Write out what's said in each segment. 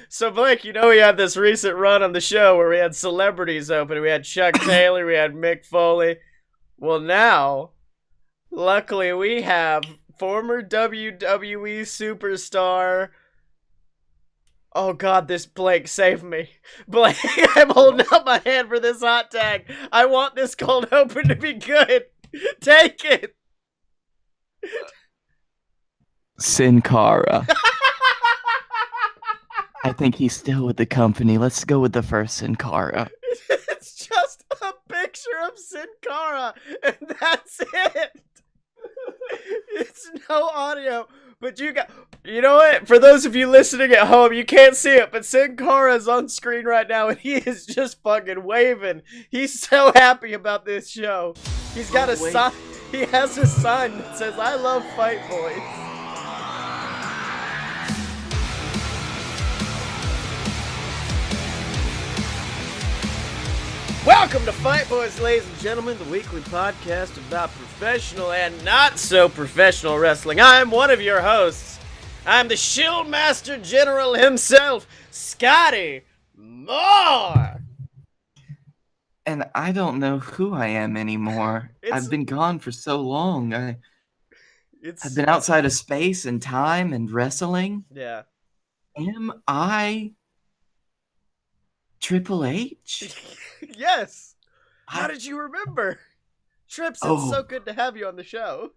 So Blake, we had this recent run on the show where we had celebrities open. We had Chuck Taylor, we had Mick Foley. Well, now, luckily, we have former WWE superstar. Oh God, this Blake, save me. Blake, I'm holding up my hand for this hot tag. I want this cold open to be good. Take it. Sin Cara. I think he's still with the company. Let's go with the first Sin Cara. It's just a picture of Sin Cara, and that's it. It's no audio, but you know what? For those of you listening at home, you can't see it, but Sin Cara is on screen right now, and he is just fucking waving. He's so happy about this show. He's got a sign. He has a sign that says, "I love Fight Boys." Welcome to Fight Boys, ladies and gentlemen, the weekly podcast about professional and not so professional wrestling. I'm one of your hosts. I'm the Shield Master General himself, Scotty Moore. And I don't know who I am anymore. I've been gone for so long. I've been outside of space and time and wrestling. Yeah. Am I Triple H? Yes. How did you remember? Trips, it's so good to have you on the show.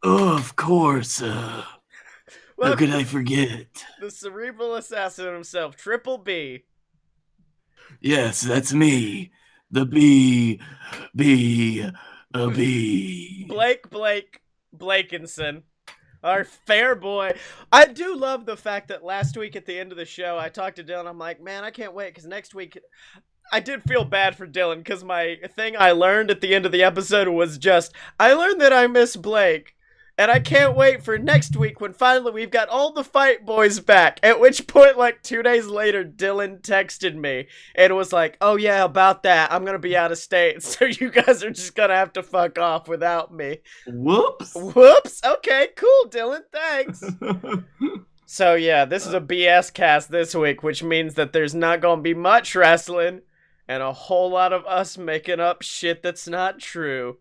Of course. How could I forget? The cerebral assassin himself, Triple B. Yes, that's me. The B. Blake Blakenson. Our fair boy. I do love the fact that last week at the end of the show, I talked to Dylan. I'm like, man, I can't wait because next week, I did feel bad for Dylan because my thing I learned at the end of the episode was just, I learned that I miss Blake. And I can't wait for next week when finally we've got all the Fight Boys back. At which point, like 2 days later, Dylan texted me and was like, oh yeah, about that. I'm going to be out of state. So you guys are just going to have to fuck off without me. Whoops. Okay, cool, Dylan. Thanks. So yeah, this is a BS cast this week, which means that there's not going to be much wrestling and a whole lot of us making up shit that's not true.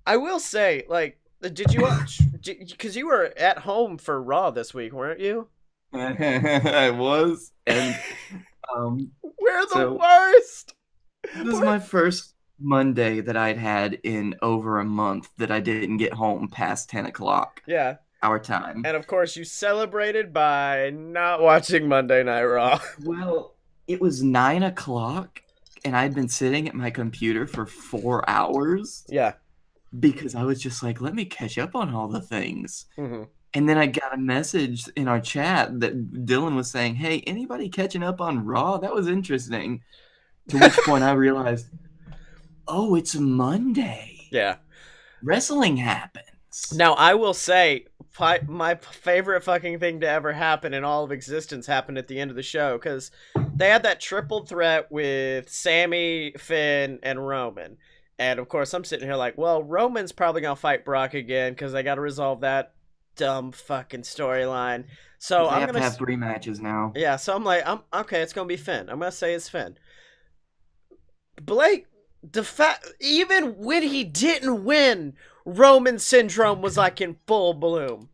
I will say, like, did you watch? Because you were at home for Raw this week, weren't you? I was, and we're the worst. This is my first Monday that I'd had in over a month that I didn't get home past 10 o'clock. Yeah, our time. And of course, you celebrated by not watching Monday Night Raw. Well, it was 9 o'clock, and I'd been sitting at my computer for 4 hours. Yeah. Because I was just like, let me catch up on all the things. Mm-hmm. And then I got a message in our chat that Dylan was saying, hey, anybody catching up on Raw? That was interesting. To which point I realized, oh, it's Monday. Yeah. Wrestling happens. Now, I will say, my favorite fucking thing to ever happen in all of existence happened at the end of the show, because they had that triple threat with Sammy, Finn, and Roman. And, of course, I'm sitting here like, well, Roman's probably going to fight Brock again because they got to resolve that dumb fucking storyline. So they I'm have going to have 3 matches now. Yeah, so I'm like, okay, it's going to be Finn. I'm going to say it's Finn. Blake, even when he didn't win, Roman syndrome was like in full bloom.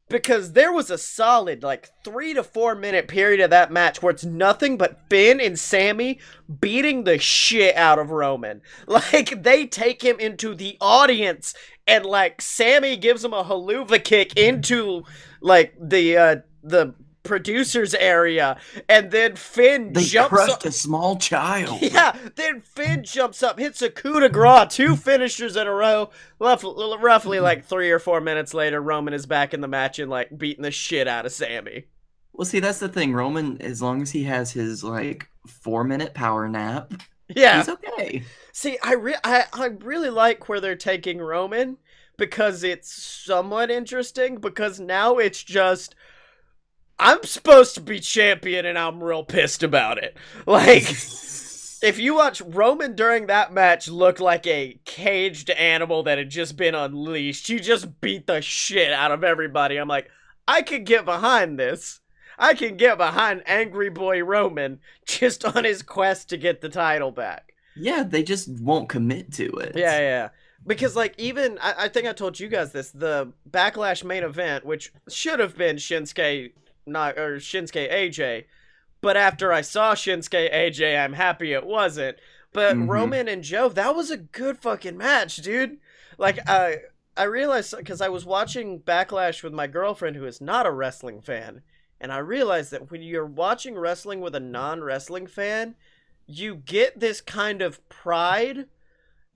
Because there was a solid, 3 to 4 minute period of that match where it's nothing but Finn and Sammy beating the shit out of Roman. Like, they take him into the audience, and, Sammy gives him a haluva kick into, the producer's area, and then Finn jumps crushed up. A small child. Yeah, then Finn jumps up, hits a coup de grace, 2 finishers in a row. Roughly 3 or 4 minutes later, Roman is back in the match and beating the shit out of Sammy. Well, see, that's the thing. Roman, as long as he has his 4-minute power nap, yeah, he's okay. See, I really like where they're taking Roman, because it's somewhat interesting, because now it's just, I'm supposed to be champion and I'm real pissed about it. If you watch, Roman during that match looked like a caged animal that had just been unleashed. He just beat the shit out of everybody. I'm like, I could get behind this. I can get behind Angry Boy Roman just on his quest to get the title back. Yeah, they just won't commit to Yeah, it. yeah. Because like even I think I told you guys this, the Backlash main event, which should have been Shinsuke not or Shinsuke AJ, but after I saw Shinsuke AJ, I'm happy it wasn't. But Hmm. Roman and Joe, that was a good fucking match, dude. Like I realized because I was watching Backlash with my girlfriend who is not a wrestling fan, and I realized that when you're watching wrestling with a non-wrestling fan, you get this kind of pride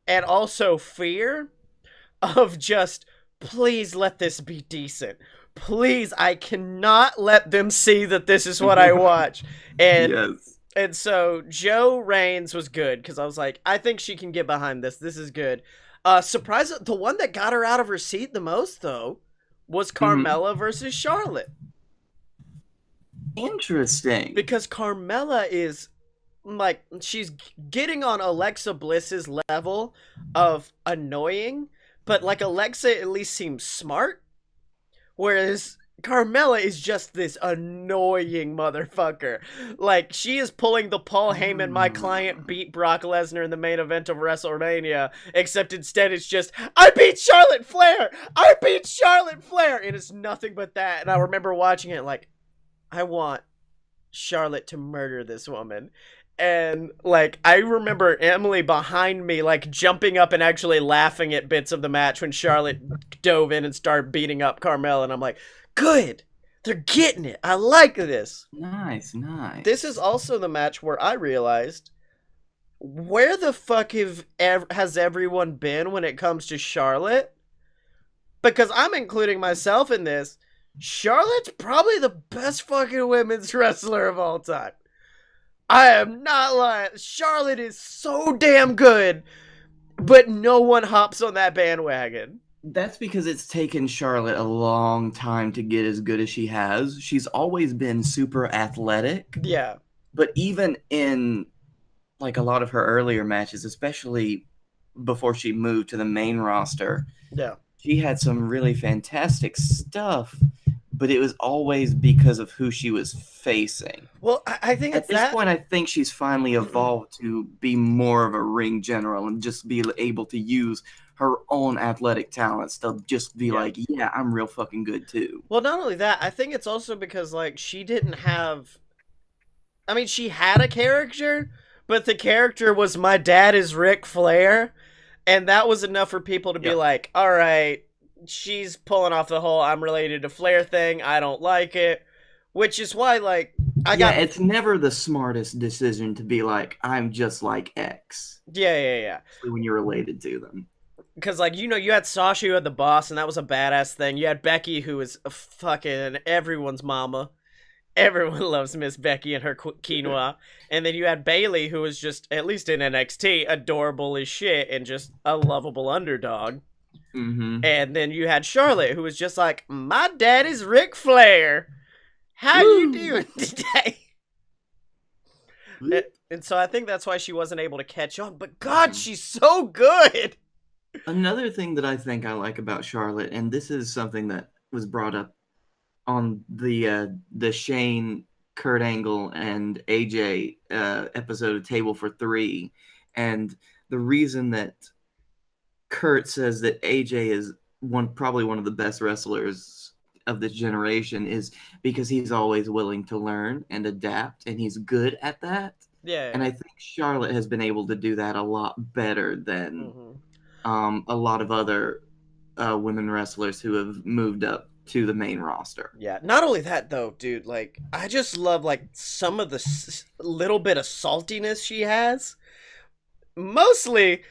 and also fear of just please let this be decent. Please, I cannot let them see that this is what I watch. And Yes. and so Joe Reigns was good because I was like, I think she can get behind this. This is good. Surprise! The one that got her out of her seat the most though was Hmm. Carmella versus Charlotte Interesting. because Carmella is like she's getting on Alexa Bliss's level of annoying, but like Alexa at least seems smart, whereas Carmella is just this annoying motherfucker. Like she is pulling the Paul Heyman, my client Ah. beat Brock Lesnar in the main event of WrestleMania, except instead it's just I beat Charlotte Flair. I beat Charlotte Flair, and it's nothing but that. And I remember watching it like I want Charlotte to murder this woman. And like I remember Emily behind me like jumping up and actually laughing at bits of the match when Charlotte dove in and started beating up Carmel, and I'm like, "Good. They're getting it. I like this." Nice, This is nice. also the match where I realized where the fuck has everyone been when it comes to Charlotte? Because I'm including myself in this. Charlotte's probably the best fucking women's wrestler of all time. I am not lying. Charlotte is so damn good, but no one hops on that bandwagon. That's because it's taken Charlotte a long time to get as good as she has. She's always been super athletic, Yeah, but even in like a lot of her earlier matches, especially before she moved to the main roster, yeah. she had some really fantastic stuff, but it was always because of who she was facing. Well, I think At it's this that. point, I think she's finally evolved to be more of a ring general and just be able to use her own athletic talents to just be Yeah. like, yeah, I'm real fucking good too. Well, not only that, I think it's also because like she didn't have. I mean, she had a character, but the character was my dad is Ric Flair, and that was enough for people to be Yep. like, all right, she's pulling off the whole I'm related to Flair thing. I don't like it, which is why like I Yeah, got it's never the smartest decision to be like, I'm just like X, yeah, yeah, yeah. especially when you're related to them. Because like you had Sasha who had the boss, and that was a badass thing. You had Becky who was a fucking everyone's mama. Everyone loves Miss Becky and her quinoa. And then you had Bailey who was just at least in NXT adorable as shit and just a lovable underdog. Mm-hmm. And then you had Charlotte who was just like my daddy's Ric Flair. How you Woo! doing today? And so I think that's why she wasn't able to catch on. But God, Mhm. she's so good. Another thing that I think I like about Charlotte, and this is something that was brought up on the Shane, Kurt Angle, and AJ episode of Table for Three, and the reason that Kurt says that AJ is probably one of the best wrestlers of this generation is because he's always willing to learn and adapt, and he's good at that. And Yeah. I think Charlotte has been able to do that a lot better than Mm-hmm. a lot of other women wrestlers who have moved up to the main roster. Yeah. Not only that though, dude. Like I just love like some of the little bit of saltiness she has. Mostly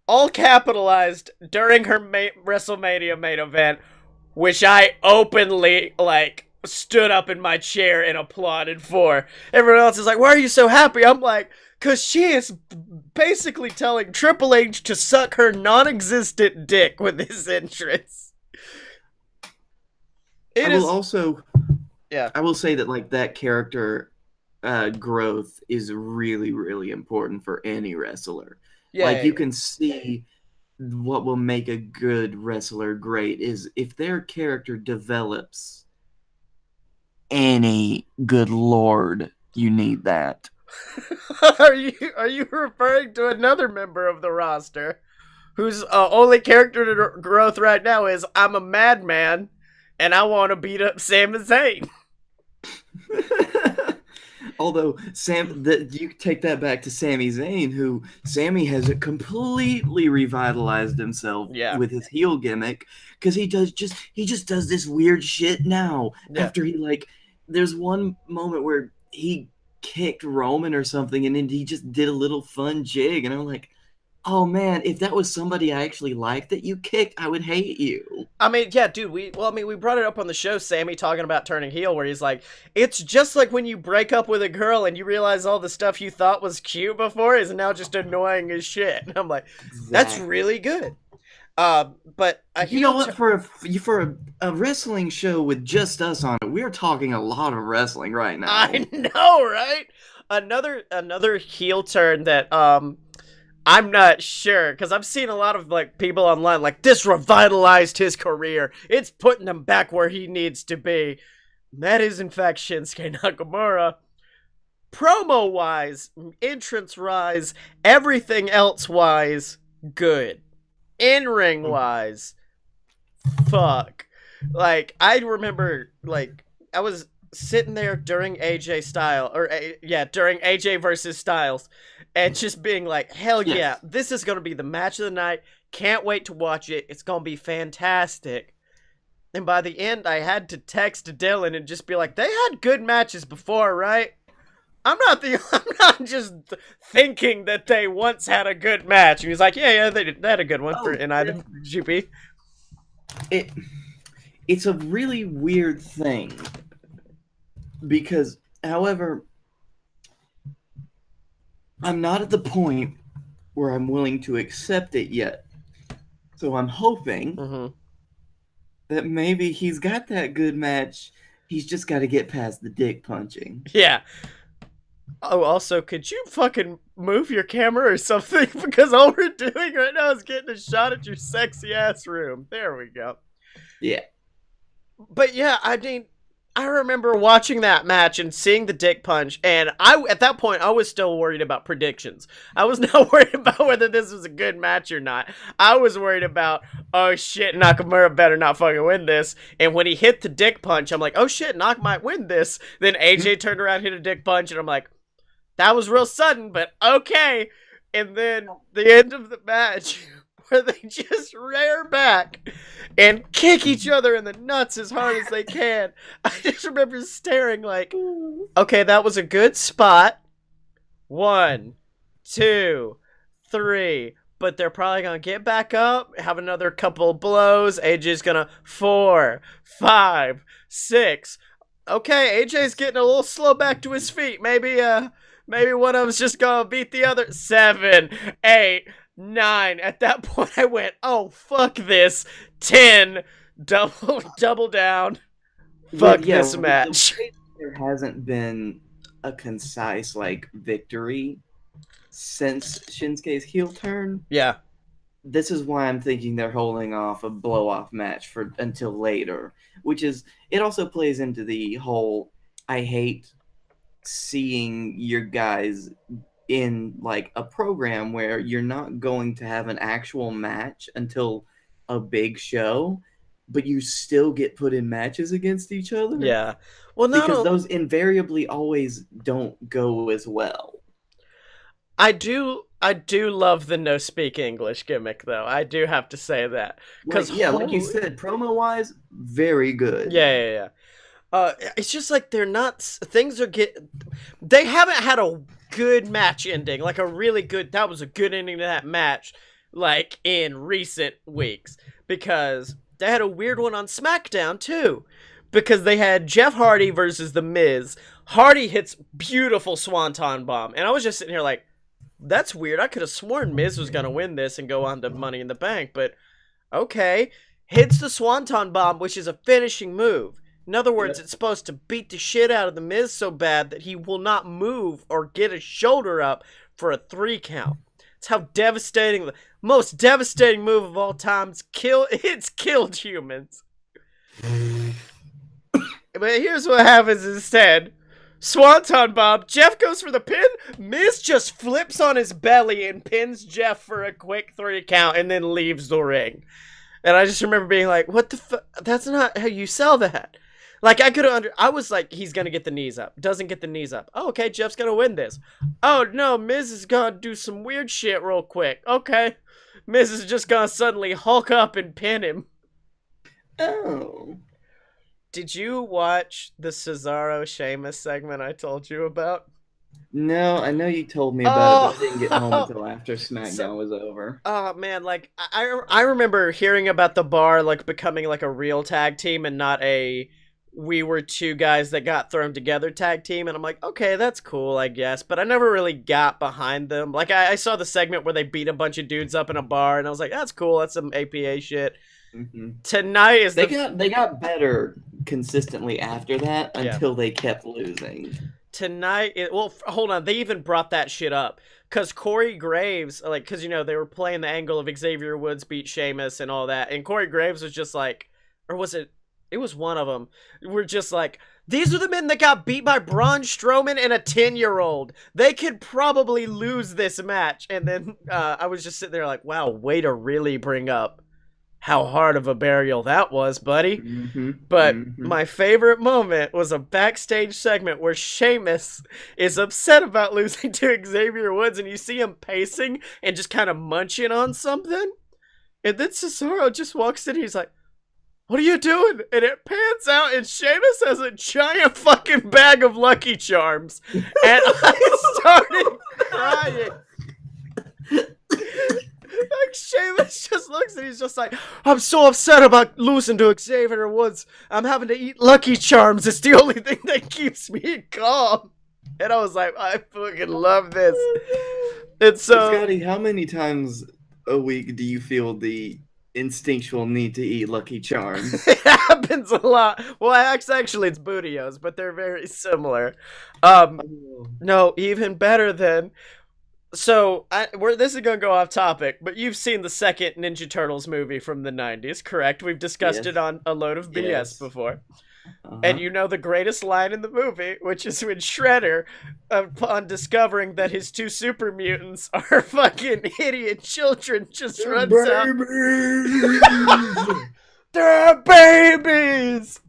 all capitalized during her WrestleMania main event, which I openly like stood up in my chair and applauded for. Everyone else is like, "Why are you so happy?" I'm like, "Cause she is basically telling Triple H to suck her non-existent dick with his entrance." I It will is, also yeah, I will say that like that character growth is really really important for any wrestler. yeah, Like yeah, you yeah. can see what will make a good wrestler great is if their character develops any. Good Lord, you need that. Are you referring to another member of the roster whose only character growth right now is I'm a madman and I want to beat up Sam Zayn? Although you take that back to Sami Zayn, who Sammy has completely revitalized himself Yeah. with his heel gimmick, because he just does this weird shit now. Yeah. After there's one moment where he kicked Roman or something, and then he just did a little fun jig, and I'm like, oh man, if that was somebody I actually liked that you kicked, I would hate you. I mean, yeah, dude, we brought it up on the show, Sammy talking about turning heel, where he's like, it's just like when you break up with a girl and you realize all the stuff you thought was cute before is now just annoying as shit. And I'm like, that's really good. But you know what? For a wrestling show with just us on it, we're talking a lot of wrestling right now. I know, right? Another heel turn that I'm not sure, because I've seen a lot of like people online like, this revitalized his career. It's putting him back where he needs to be. That is in fact Shinsuke Nakamura. Promo wise, entrance wise, everything else wise, good. In-ring wise, fuck. Like, I remember, like, I was sitting there during AJ during AJ versus Styles, and just being like, hell yeah, this is gonna be the match of the night. Can't wait to watch it. It's gonna be fantastic. And by the end, I had to text Dylan and just be like, they had good matches before, right? I'm not just thinking that they once had a good match. And he's like, yeah, they had a good one in IWGP. It's a really weird thing. Because, however, I'm not at the point where I'm willing to accept it yet. So I'm hoping that maybe he's got that good match. He's just got to get past the dick punching. Yeah. Oh, also, could you fucking move your camera or something? Because all we're doing right now is getting a shot at your sexy ass room. There we go. Yeah. But yeah, I mean, I remember watching that match and seeing the dick punch, and at that point, I was still worried about predictions. I was not worried about whether this was a good match or not. I was worried about, oh shit, Nakamura better not fucking win this. And when he hit the dick punch, I'm like, oh shit, Nak might win this. Then AJ turned around, hit a dick punch, and I'm like, that was real sudden, but okay. And then the end of the match, where they just rear back and kick each other in the nuts as hard as they can. I just remember staring like, okay, that was a good spot. 1, 2, 3. But they're probably going to get back up, have another couple of blows. AJ's going to 4, 5, 6. Okay, AJ's getting a little slow back to his feet. Maybe one of them's just going to beat the other. 7, 8, 9. At that point, I went, oh, fuck this. 10. Double down. Fuck this match. There hasn't been a concise, victory since Shinsuke's heel turn. Yeah. This is why I'm thinking they're holding off a blow-off match until later. Which is, it also plays into the whole, I hate seeing your guys in a program where you're not going to have an actual match until a big show, but you still get put in matches against each other. Yeah. Well, because those invariably always don't go as well. I do love the no speak English gimmick, though. I do have to say that. Because like you said, promo wise, very good. Yeah. It's just like they're not. Things are They haven't had a good match ending, like a really good. That was a good ending to that match, in recent weeks, because they had a weird one on SmackDown too, because they had Jeff Hardy versus The Miz. Hardy hits beautiful Swanton Bomb, and I was just sitting here like, that's weird. I could have sworn Miz was gonna win this and go on to Money in the Bank, but okay. Hits the Swanton Bomb, which is a finishing move. In other words, It's supposed to beat the shit out of The Miz so bad that he will not move or get his shoulder up for a 3 count. It's how devastating, the most devastating move of all time. It's killed humans. But here's what happens instead. Swanton Bob, Jeff goes for the pin. Miz just flips on his belly and pins Jeff for a quick 3 count and then leaves the ring. And I just remember being like, what the fuck? That's not how you sell that. Like, I was like, he's gonna get the knees up. Doesn't get the knees up. Oh, okay, Jeff's gonna win this. Oh, no, Miz is gonna do some weird shit real quick. Okay. Miz is just gonna suddenly hulk up and pin him. Oh. Did you watch the Cesaro Sheamus segment I told you about? No, I know you told me about it, but I didn't get home until after SmackDown was over. Oh man, like I remember hearing about the Bar like becoming like a real tag team and not a we were 2 guys that got thrown together tag team, and I'm like, okay, that's cool, I guess, but I never really got behind them. Like I saw the segment where they beat a bunch of dudes up in a bar, and I was like, that's cool, that's some APA shit. Mm-hmm. Tonight is they got better consistently after that until they kept losing. Tonight, well, hold on. They even brought that shit up because Corey Graves, like, because you know they were playing the angle of Xavier Woods beat Sheamus and all that, and Corey Graves was just like, or was it? It was one of them. We're just like, these are the men that got beat by Braun Strowman and a 10-year-old. They could probably lose this match. And then I was just sitting there like, wow, way to really bring up how hard of a burial that was, buddy. Mm-hmm. But my favorite moment was a backstage segment where Sheamus is upset about losing to Xavier Woods, and you see him pacing and just kind of munching on something. And then Cesaro just walks in and he's like, what are you doing? And it pans out and Sheamus has a giant fucking bag of Lucky Charms. And I started crying. Like, Sheamus just looks and he's just like, I'm so upset about losing to Xavier Woods. I'm having to eat Lucky Charms. It's the only thing that keeps me calm. And I was like, I fucking love this. And so, Scotty, how many times a week do you feel the instinctual need to eat Lucky Charms? It happens a lot. Well, actually it's Bootios, but they're very similar. No, even better than... So, this is going to go off topic, but you've seen the second Ninja Turtles movie from the 90s, correct? We've discussed it on A Load of BS before. And you know the greatest line in the movie, which is when Shredder, upon discovering that his 2 super mutants are fucking idiot children, just runs out. They're babies!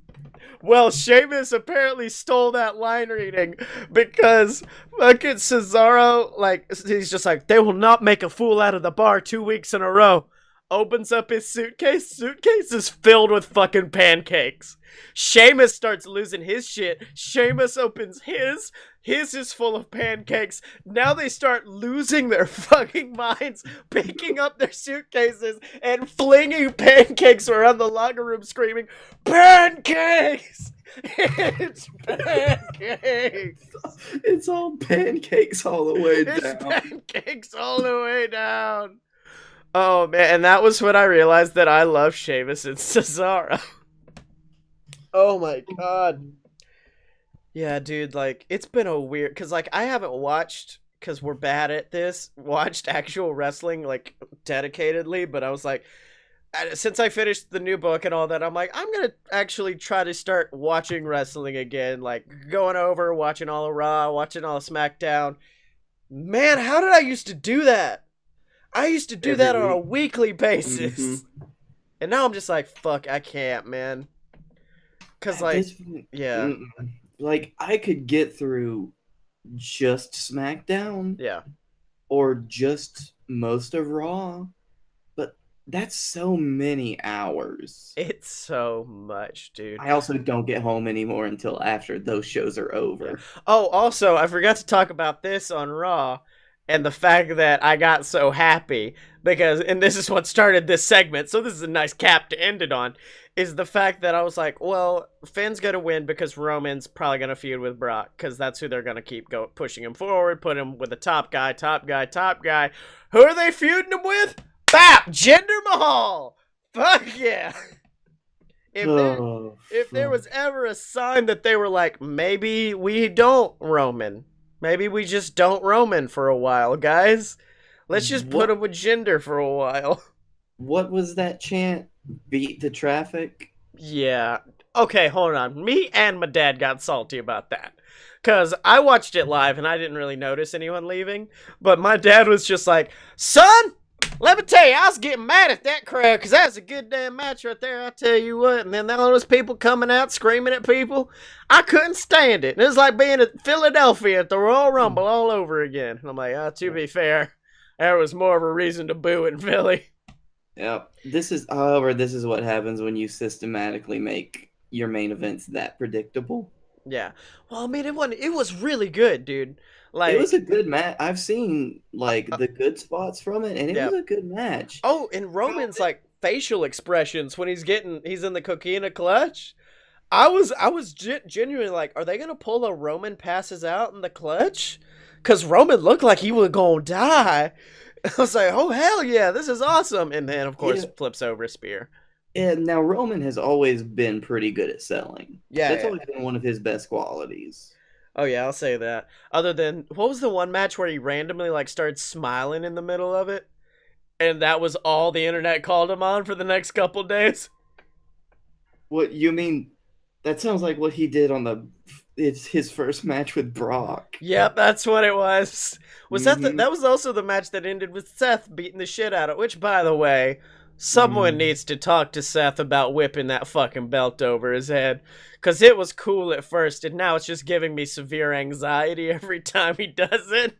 Well, Sheamus apparently stole that line reading because fucking Cesaro, like, he's just like, they will not make a fool out of the Bar 2 weeks in a row. Opens up his suitcase. Suitcase is filled with fucking pancakes. Sheamus starts losing his shit. Sheamus opens his. His is full of pancakes. Now they start losing their fucking minds, picking up their suitcases and flinging pancakes around the locker room screaming, pancakes! It's pancakes! It's all pancakes all the way down. It's pancakes all the way down. Oh, man, and that was when I realized that I love Sheamus and Cesaro. Oh, my God. Yeah, dude, like, it's been a weird... Because, like, I haven't watched, because we're bad at this, watched actual wrestling, like, dedicatedly, but I was like, since I finished the new book and all that, I'm like, I'm going to actually try to start watching wrestling again, like, going over, watching all of Raw, watching all of SmackDown. Man, how did I used to do that? I used to do that on a weekly basis. Mm-hmm. And now I'm just like, fuck, I can't, man. Because, like, yeah. Like, I could get through just SmackDown. Yeah. Or just most of Raw. But that's so many hours. It's so much, dude. I also don't get home anymore until after those shows are over. Yeah. Oh, also, I forgot to talk about this on Raw. And the fact that I got so happy because, and this is what started this segment, so this is a nice cap to end it on, is the fact that I was like, well, Finn's going to win because Roman's probably going to feud with Brock because that's who they're going to keep pushing him forward, put him with the top guy. Who are they feuding him with? Bap! Jinder Mahal! Fuck yeah! If there was ever a sign that they were like, maybe we don't Roman. Maybe we just don't Roman for a while, guys. Let's just put him with Jinder for a while. What was that chant? Beat the traffic? Yeah. okay, hold on. Me and my dad got salty about that. Because I watched it live and I didn't really notice anyone leaving. But my dad was just like, son, let me tell you, I was getting mad at that crowd because that was a good damn match right there. I tell you what. And then all those people coming out screaming at people. I couldn't stand it. It was like being at Philadelphia at the Royal Rumble all over again. And I'm like, to be fair, there was more of a reason to boo in Philly. Yep. However, this is what happens when you systematically make your main events that predictable. Yeah. Well, I mean, it was really good, dude. Like, it was a good match. I've seen like the good spots from it, and it was a good match. Oh, and Roman's like facial expressions when he's in the coquina clutch. I was genuinely like, are they gonna pull a Roman passes out in the clutch? Because Roman looked like he was gonna die. I was like, oh hell yeah, this is awesome. And then of course flips over a spear. And now Roman has always been pretty good at selling. Yeah, that's always been one of his best qualities. Oh yeah, I'll say that. Other than, what was the one match where he randomly like started smiling in the middle of it, and that was all the internet called him on for the next couple days? What you mean? That sounds like what he did on it's his first match with Brock. Yep, that's what it was. Was that was also the match that ended with Seth beating the shit out of it, which, by the way, someone needs to talk to Seth about whipping that fucking belt over his head. Because it was cool at first, and now it's just giving me severe anxiety every time he does it.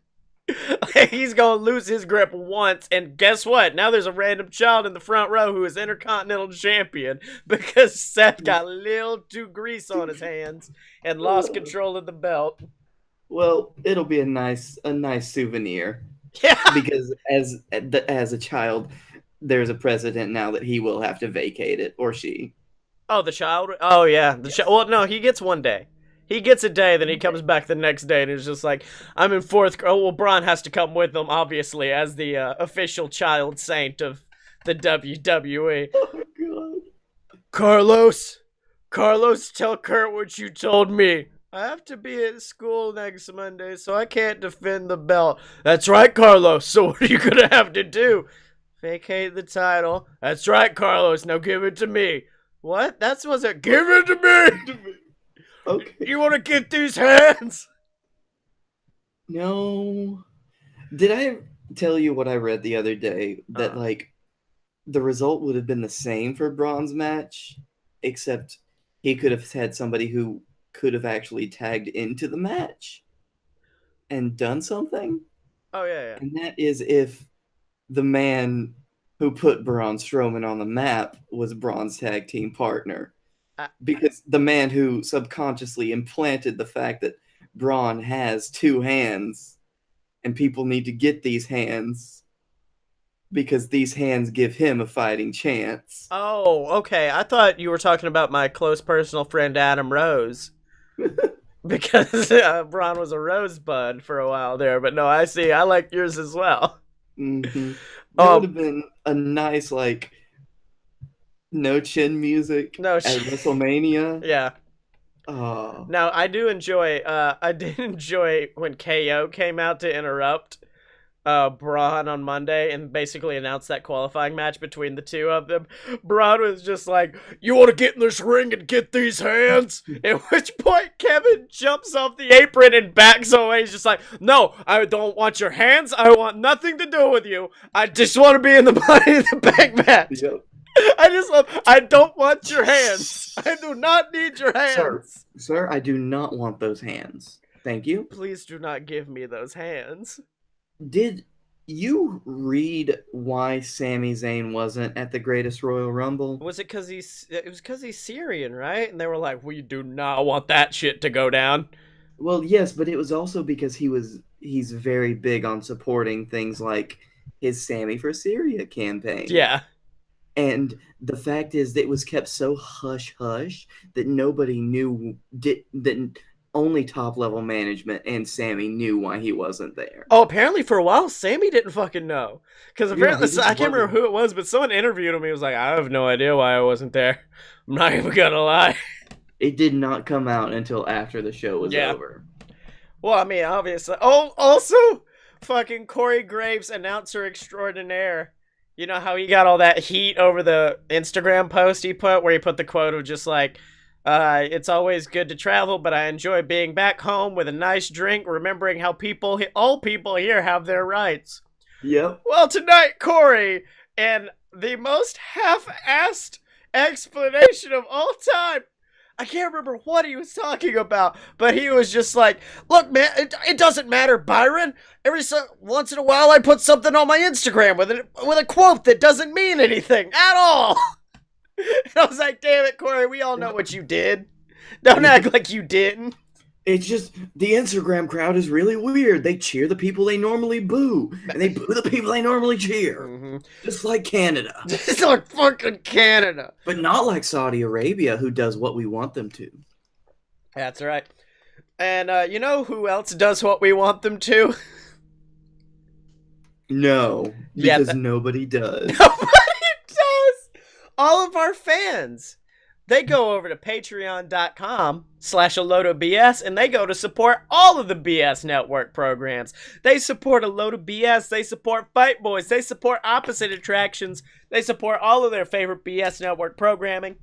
He's going to lose his grip once, and guess what? Now there's a random child in the front row who is Intercontinental Champion because Seth got a little too grease on his hands and lost control of the belt. Well, it'll be a nice souvenir. Yeah. Because as a child, there's a precedent now that he will have to vacate it, or she. Oh, the child? Oh, yeah. Well, no, he gets one day. He gets a day, then he comes back the next day, and it's just like, I'm in fourth. Oh, well, Braun has to come with him, obviously, as the official child saint of the WWE. Oh, God. Carlos, tell Kurt what you told me. I have to be at school next Monday, so I can't defend the belt. That's right, Carlos. So what are you going to have to do? Vacate the title. That's right, Carlos. Now give it to me. What? That's what's it. Give it to me. Okay. You want to get these hands? No. Did I tell you what I read the other day? That like the result would have been the same for Braun's match, except he could have had somebody who could have actually tagged into the match and done something. Oh yeah. And that is if the man who put Braun Strowman on the map was Braun's tag team partner. Because the man who subconsciously implanted the fact that Braun has two hands and people need to get these hands because these hands give him a fighting chance. Oh, okay. I thought you were talking about my close personal friend Adam Rose. Because Braun was a rosebud for a while there. But no, I see. I like yours as well. Mm-hmm. That would have been a nice, like, no chin music at WrestleMania. Yeah. Oh. Now I did enjoy when KO came out to interrupt Braun on Monday and basically announced that qualifying match between the two of them. Braun was just like, you want to get in this ring and get these hands? At which point Kevin jumps off the apron and backs away. He's just like, no, I don't want your hands. I want nothing to do with you. I just want to be in the Money in the Bank match. Yep. I don't want your hands. I do not need your hands. Sir, I do not want those hands. Thank you. Please do not give me those hands. Did you read why Sami Zayn wasn't at the Greatest Royal Rumble? Was it because he's Syrian, right? And they were like, we do not want that shit to go down. Well, yes, but it was also because he's very big on supporting things like his Sammy for Syria campaign. Yeah. And the fact is that it was kept so hush-hush that nobody knew, that only top-level management and Sammy knew why he wasn't there. Oh, apparently for a while, Sammy didn't fucking know. Because apparently, I can't remember who it was, but someone interviewed him. He was like, I have no idea why I wasn't there. I'm not even gonna lie. It did not come out until after the show was over. Well, I mean, obviously. Oh, also, fucking Corey Graves, announcer extraordinaire. You know how he got all that heat over the Instagram post he put where he put the quote of just like, It's always good to travel, but I enjoy being back home with a nice drink, remembering how all people here have their rights. Yep. Well, tonight, Corey, and the most half-assed explanation of all time. I can't remember what he was talking about, but he was just like, "Look, man, it doesn't matter, Byron. Once in a while, I put something on my Instagram with a quote that doesn't mean anything at all." And I was like, "Damn it, Corey, we all know what you did. Don't act like you didn't." It's just the Instagram crowd is really weird. They cheer the people they normally boo, and they boo the people they normally cheer. Mm-hmm. Just like Canada. It's like fucking Canada. But not like Saudi Arabia, who does what we want them to. That's right. And you know who else does what we want them to? No, because nobody does. Nobody does. All of our fans. They go over to patreon.com/AloadofBS and they go to support all of the BS Network programs. They support A Load of BS. They support Fight Boys. They support Opposite Attractions. They support all of their favorite BS Network programming.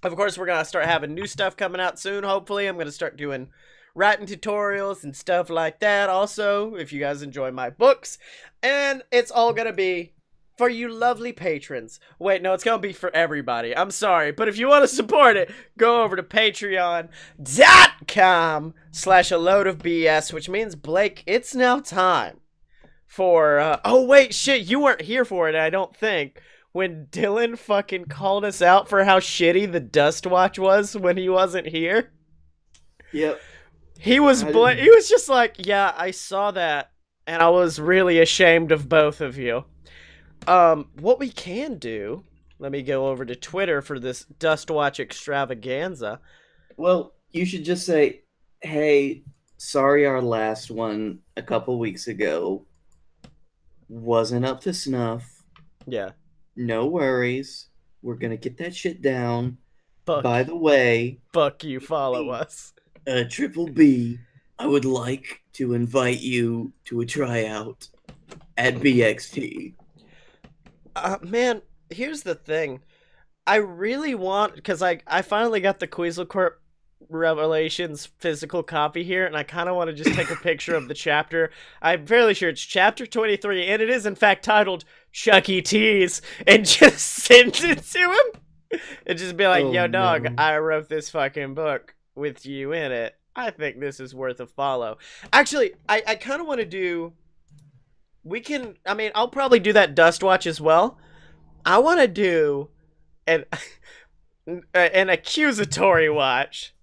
Of course, we're going to start having new stuff coming out soon, hopefully. I'm going to start doing writing tutorials and stuff like that. Also, if you guys enjoy my books. And it's all going to be for you lovely patrons. Wait, no, it's going to be for everybody. I'm sorry. But if you want to support it, go over to patreon.com/AloadofBS, which means, Blake, it's now time for, oh, wait, shit, you weren't here for it, I don't think. When Dylan fucking called us out for how shitty the Dust Watch was when he wasn't here. Yep. He was just like, yeah, I saw that, and I was really ashamed of both of you. What we can do, let me go over to Twitter for this Dust Watch extravaganza. Well, you should just say, hey, sorry our last one a couple weeks ago wasn't up to snuff. Yeah. No worries. We're going to get that shit down. Fuck. By the way, fuck you, follow us. Triple B, I would like to invite you to a tryout at BXT. Man, here's the thing. I really want, because I finally got the Queasel Corp Revelations physical copy here, and I kind of want to just take a picture of the chapter. I'm fairly sure it's chapter 23, and it is in fact titled Chuck E. Cheese, and just send it to him. And just be like, yo, dog, no. I wrote this fucking book with you in it. I think this is worth a follow. Actually, I kind of want to do... I'll probably do that Dust Watch as well. I want to do an accusatory watch.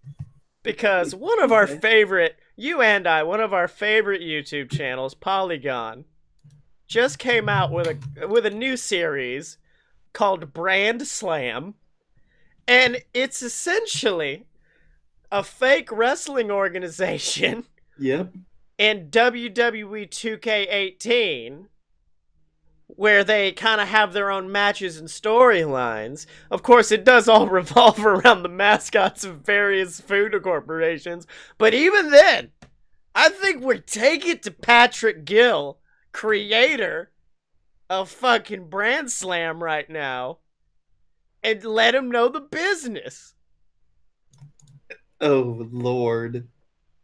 Because one of our favorite, one of our favorite YouTube channels, Polygon, just came out with a new series called Brand Slam. And it's essentially a fake wrestling organization. Yep. In WWE 2K18, where they kind of have their own matches and storylines. Of course, it does all revolve around the mascots of various food corporations. But even then, I think we take it to Patrick Gill, creator of fucking Brand Slam right now, and let him know the business. Oh, Lord.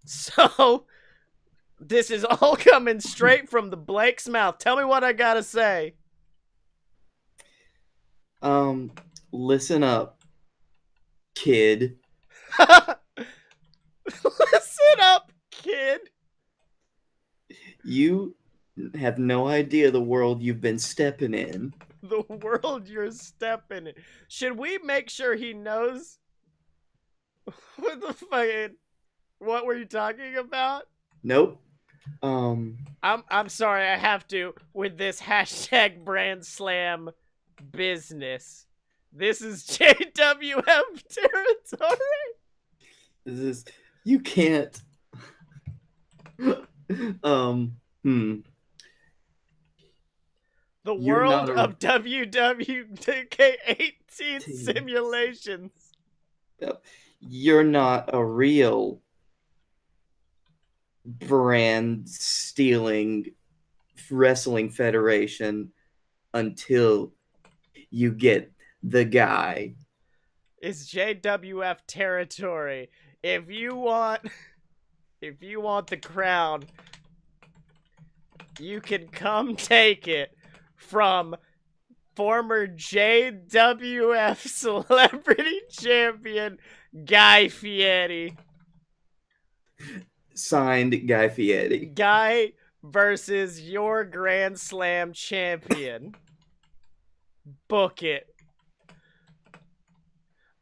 So... this is all coming straight from the Blake's mouth. Tell me what I gotta say. Listen up, kid. Listen up, kid. You have no idea the world you've been stepping in. The world you're stepping in. Should we make sure he knows what the fucking... what were you talking about? Nope. I'm sorry, I have to with this hashtag Brand Slam business. This is JWF territory. You can't. The world of WWK18 simulations. Yep. You're not a real brand stealing wrestling federation until you get the guy is JWF territory. If you want the crown, you can come take it from former JWF celebrity champion Guy Fieri. Signed, Guy Fieri. Guy versus your Grand Slam champion. Book it.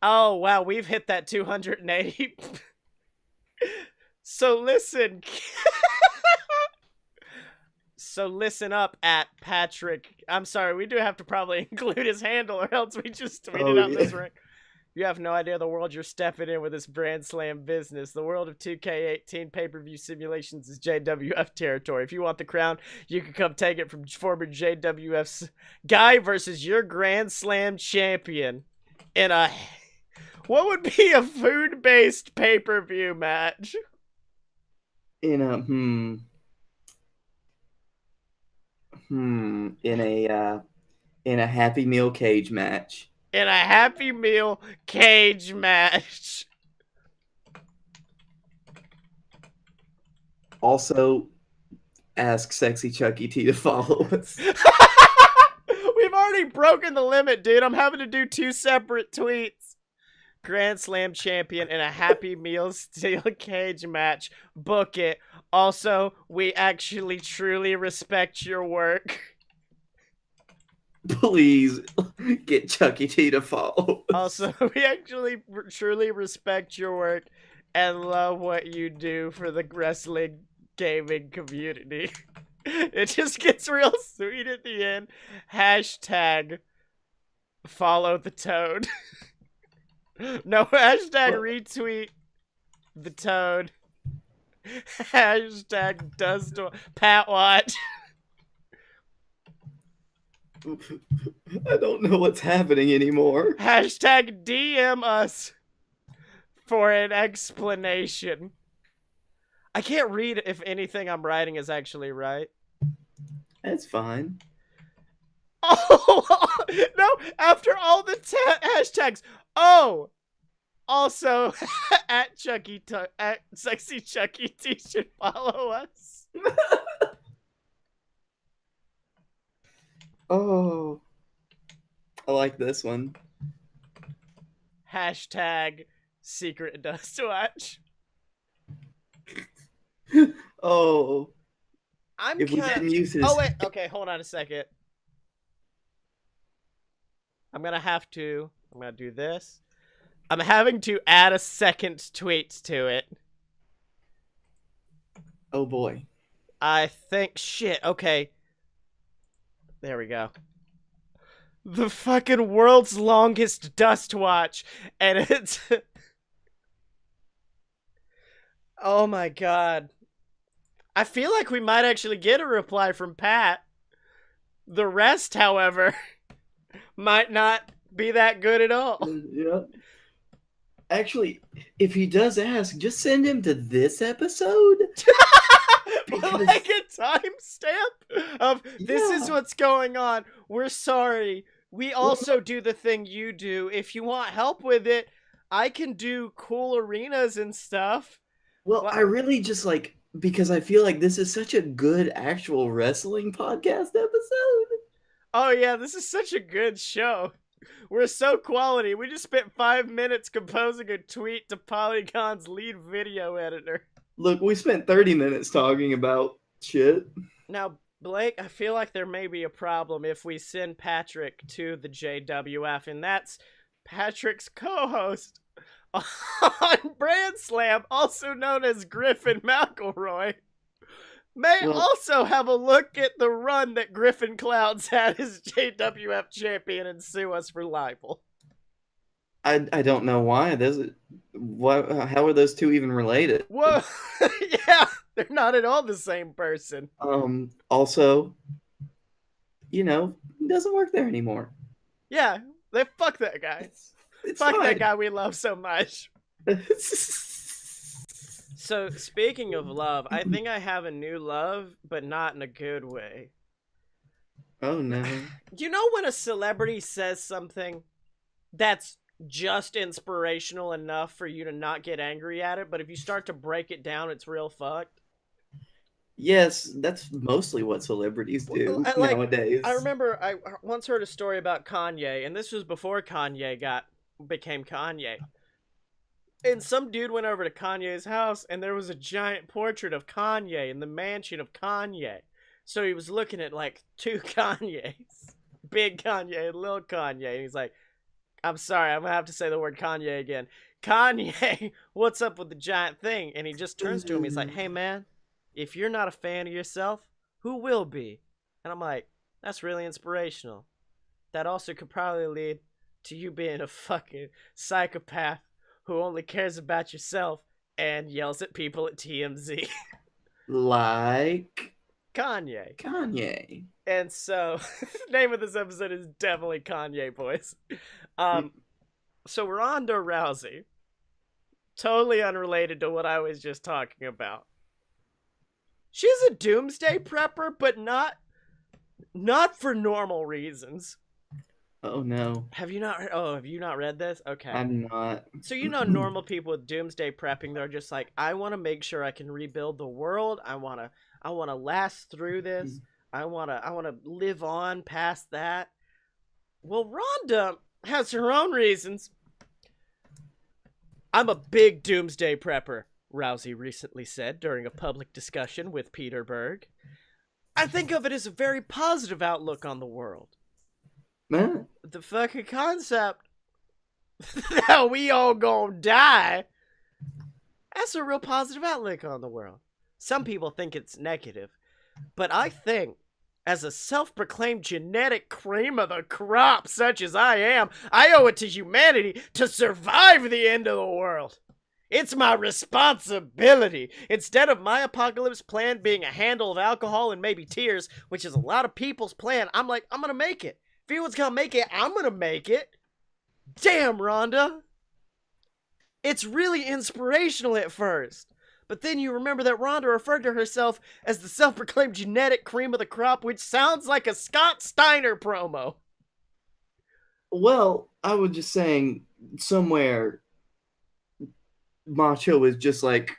Oh, wow, we've hit that 280. So listen. So listen up at Patrick. I'm sorry, we do have to probably include his handle or else we just tweeted out this rank. You have no idea the world you're stepping in with this Grand Slam business. The world of 2K18 pay-per-view simulations is JWF territory. If you want the crown, you can come take it from former JWF's Guy versus your Grand Slam champion in a... What would be a food-based pay-per-view match? In a Happy Meal cage match. In a Happy Meal cage match. Also, ask Sexy Chucky T to follow us. We've already broken the limit, dude. I'm having to do 2 separate tweets. Grand Slam champion in a Happy Meal steel cage match. Book it. Also, we actually truly respect your work. Please get Chucky T to follow us. Also, we actually truly respect your work and love what you do for the wrestling gaming community. It just gets real sweet at the end. Hashtag follow the Toad. No, hashtag retweet the Toad. Hashtag does Pat watch. I don't know what's happening anymore. Hashtag DM us for an explanation. I can't read if anything I'm writing is actually right. That's fine. Oh, no, after all the hashtags. Oh, also, at Sexy Chucky T should follow us. Oh, I like this one. Hashtag Secret Dust Watch. Oh, I'm if we didn't use his... Oh, wait, okay, hold on a second. I'm gonna do this. I'm having to add a second tweet to it. Oh boy. I think, shit, okay. There we go. The fucking world's longest dust watch. And it's... Oh my god. I feel like we might actually get a reply from Pat. The rest, however, might not be that good at all. Yeah. Actually, if he does ask, just send him to this episode. Because... Like a timestamp of this is what's going on. We're sorry. We also do the thing you do. If you want help with it, I can do cool arenas and stuff. Well, I really just like, because I feel like this is such a good actual wrestling podcast episode. Oh yeah, this is such a good show. We're so quality. We just spent 5 minutes composing a tweet to Polygon's lead video editor. Look, we spent 30 minutes talking about shit. Now, Blake, I feel like there may be a problem if we send Patrick to the JWF, and that's Patrick's co-host on Brand Slam, also known as Griffin McElroy, may also have a look at the run that Griffin Clouds had as JWF champion and sue us for libel. I don't know why. How are those two even related? Whoa, yeah, they're not at all the same person. Also, he doesn't work there anymore. Yeah, fuck that guy. It's fuck fine. that guy we love so much. So, speaking of love, I think I have a new love, but not in a good way. Oh, no. You know when a celebrity says something that's just inspirational enough for you to not get angry at it, but if you start to break it down, it's real fucked. Yes, that's mostly what celebrities do Like, I nowadays. remember I once heard a story about Kanye, and this was before Kanye became Kanye. And some dude went over to Kanye's house, and there was a giant portrait of Kanye in the mansion of Kanye. So he was looking at like two Kanyes, big Kanye and little Kanye. And he's like, "I'm sorry, I'm gonna have to say the word Kanye again. Kanye, what's up with the giant thing?" And he just turns to him. He's like, "Hey man, if you're not a fan of yourself, who will be?" And I'm like, "That's really inspirational. That also could probably lead to you being a fucking psychopath who only cares about yourself and yells at people at TMZ." Like Kanye. Kanye. And so, the name of this episode is definitely Kanye Boyz. So Ronda Rousey, totally unrelated to what I was just talking about. She's a doomsday prepper, but not for normal reasons. Oh no. Have you not read this? Okay. I'm not. So normal people with doomsday prepping, they're just like, I want to make sure I can rebuild the world. I want to last through this. I want to live on past that. Well, Rhonda has her own reasons. "I'm a big doomsday prepper," Rousey recently said during a public discussion with Peter Berg. "I think of it as a very positive outlook on the world. Man. The fucking concept that we all gonna die, that's a real positive outlook on the world. Some people think it's negative, but I think, as a self-proclaimed genetic cream of the crop such as I am, I owe it to humanity to survive the end of the world. It's my responsibility. Instead of my apocalypse plan being a handle of alcohol and maybe tears, which is a lot of people's plan, I'm like, I'm gonna make it. If anyone's gonna make it, I'm gonna make it." Damn, Rhonda. It's really inspirational at first. But then you remember that Rhonda referred to herself as the self-proclaimed genetic cream of the crop, which sounds like a Scott Steiner promo. Well, I was just saying somewhere Macho is just like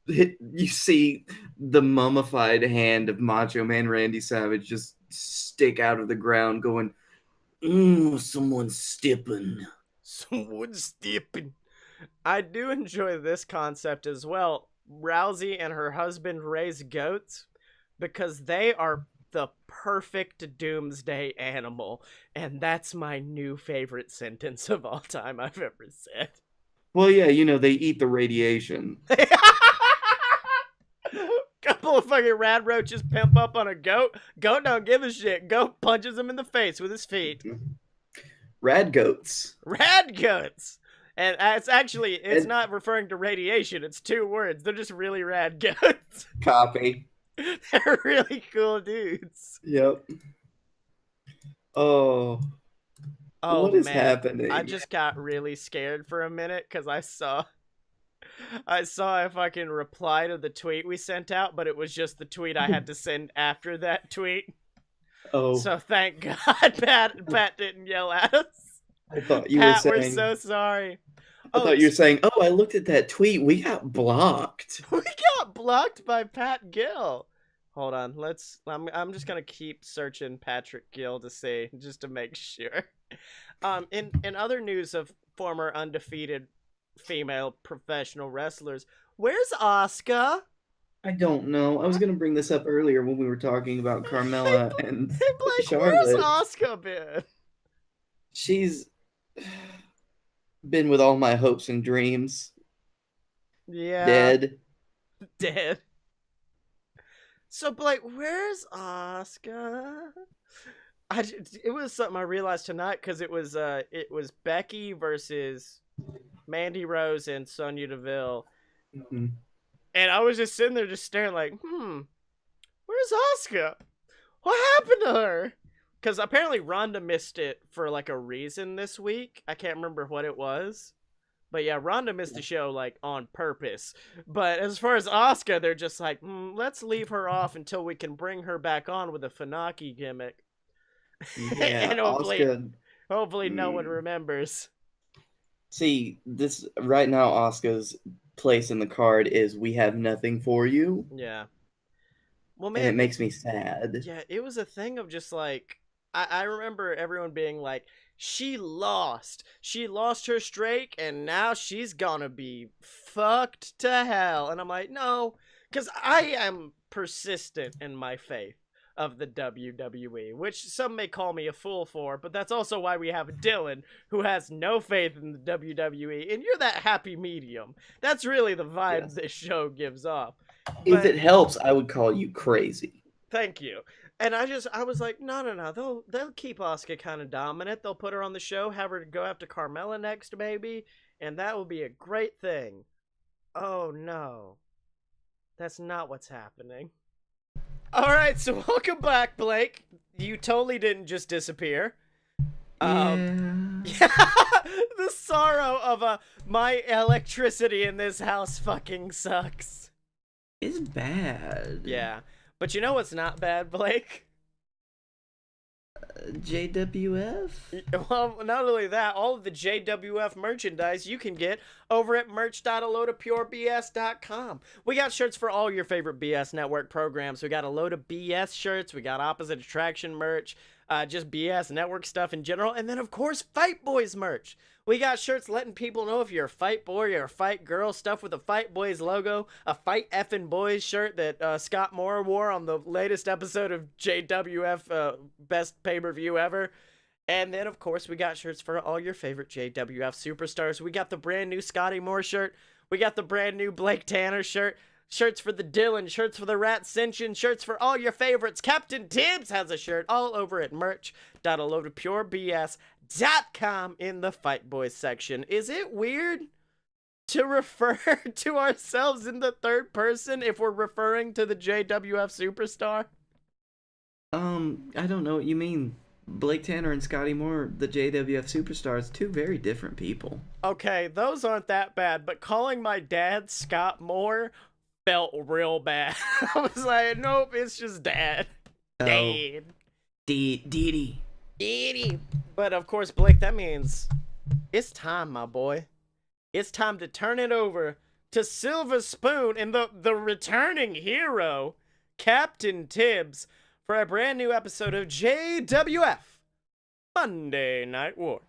you see the mummified hand of Macho Man Randy Savage just stick out of the ground going, someone's stepping. Someone's stepping. I do enjoy this concept as well. Rousey and her husband raise goats because they are the perfect doomsday animal. And that's my new favorite sentence of all time I've ever said. Well, yeah, they eat the radiation. Couple of fucking rad roaches pimp up on a goat. Goat don't give a shit. Goat punches him in the face with his feet. Rad goats. Rad goats. And it's not referring to radiation. It's two words. They're just really rad goats. Copy. They're really cool dudes. Yep. Oh, what is happening? I just got really scared for a minute because I saw a fucking reply to the tweet we sent out, but it was just the tweet I had to send after that tweet. Oh. So thank God Pat didn't yell at us. I thought you Pat, were saying... we're so sorry. I thought you were saying, I looked at that tweet. We got blocked. We got blocked by Pat Gill. Hold on. I'm just going to keep searching Patrick Gill to see, just to make sure. In other news of former undefeated female professional wrestlers, where's Asuka? I don't know. I was going to bring this up earlier when we were talking about Carmella and Charlotte. Where's Asuka been? She's been with all my hopes and dreams. Yeah. Dead. So, Blake, where's Asuka? It was something I realized tonight because it was Becky versus Mandy Rose and Sonya Deville. Mm-hmm. And I was just sitting there just staring like, where's Asuka? What happened to her? Because apparently Ronda missed it for like a reason this week. I can't remember what it was. But yeah, Ronda missed the show like on purpose. But as far as Asuka, they're just like, let's leave her off until we can bring her back on with a Funaki gimmick. Yeah, and hopefully no one remembers. See, this right now, Asuka's place in the card is "We have nothing for you," Yeah. Well, and it man, makes me sad. yeah, it was a thing of just like I remember everyone being like, she lost. She lost her streak and now she's gonna be fucked to hell. And I'm like, no, because I am persistent in my faith of the WWE, which some may call me a fool for, but that's also why we have Dylan, who has no faith in the WWE, and you're that happy medium. That's really the vibe Yes. this show gives off. If But it helps, I would call you crazy. thank you. And I was like, no. They'll keep Asuka kind of dominant. They'll put her on the show, have her go after Carmella next, maybe, and that will be a great thing. Oh no, that's not what's happening. All right, so welcome back, Blake. You totally didn't just disappear. Yeah. Yeah, the sorrow of my electricity in this house fucking sucks. It's bad. Yeah, but you know what's not bad, Blake? JWF? Well, not only that, all of the JWF merchandise you can get over at merch.alodapurebs.com. We got shirts for all your favorite BS network programs. We got a load of BS shirts. We got opposite attraction merch, just BS network stuff in general. And then, of course, Fight Boys merch. We got shirts letting people know if you're a fight boy or a fight girl, stuff with a Fight Boys logo, a Fight Effin' Boys shirt that Scott Moore wore on the latest episode of JWF Best Pay-Per-View Ever. And then, of course, we got shirts for all your favorite JWF superstars. We got the brand new Scotty Moore shirt. We got the brand new Blake Tanner shirt. Shirts for the Dylan, shirts for the Rat Ascension, shirts for all your favorites. Captain Tibbs has a shirt all over at merch.alodapurebs.com in the Fight Boys section. Is it weird to refer to ourselves in the third person if we're referring to the JWF superstar? I don't know what you mean. Blake Tanner and Scotty Moore, the JWF superstars, two very different people. Okay, those aren't that bad, but calling my dad Scott Moore felt real bad. I was like, nope, it's just dad. Oh. Dad. Dee. Dee. But of course, Blake, that means it's time, my boy. It's time to turn it over to Silver Spoon and the returning hero, Captain Tibbs, for a brand new episode of JWF Monday Night War.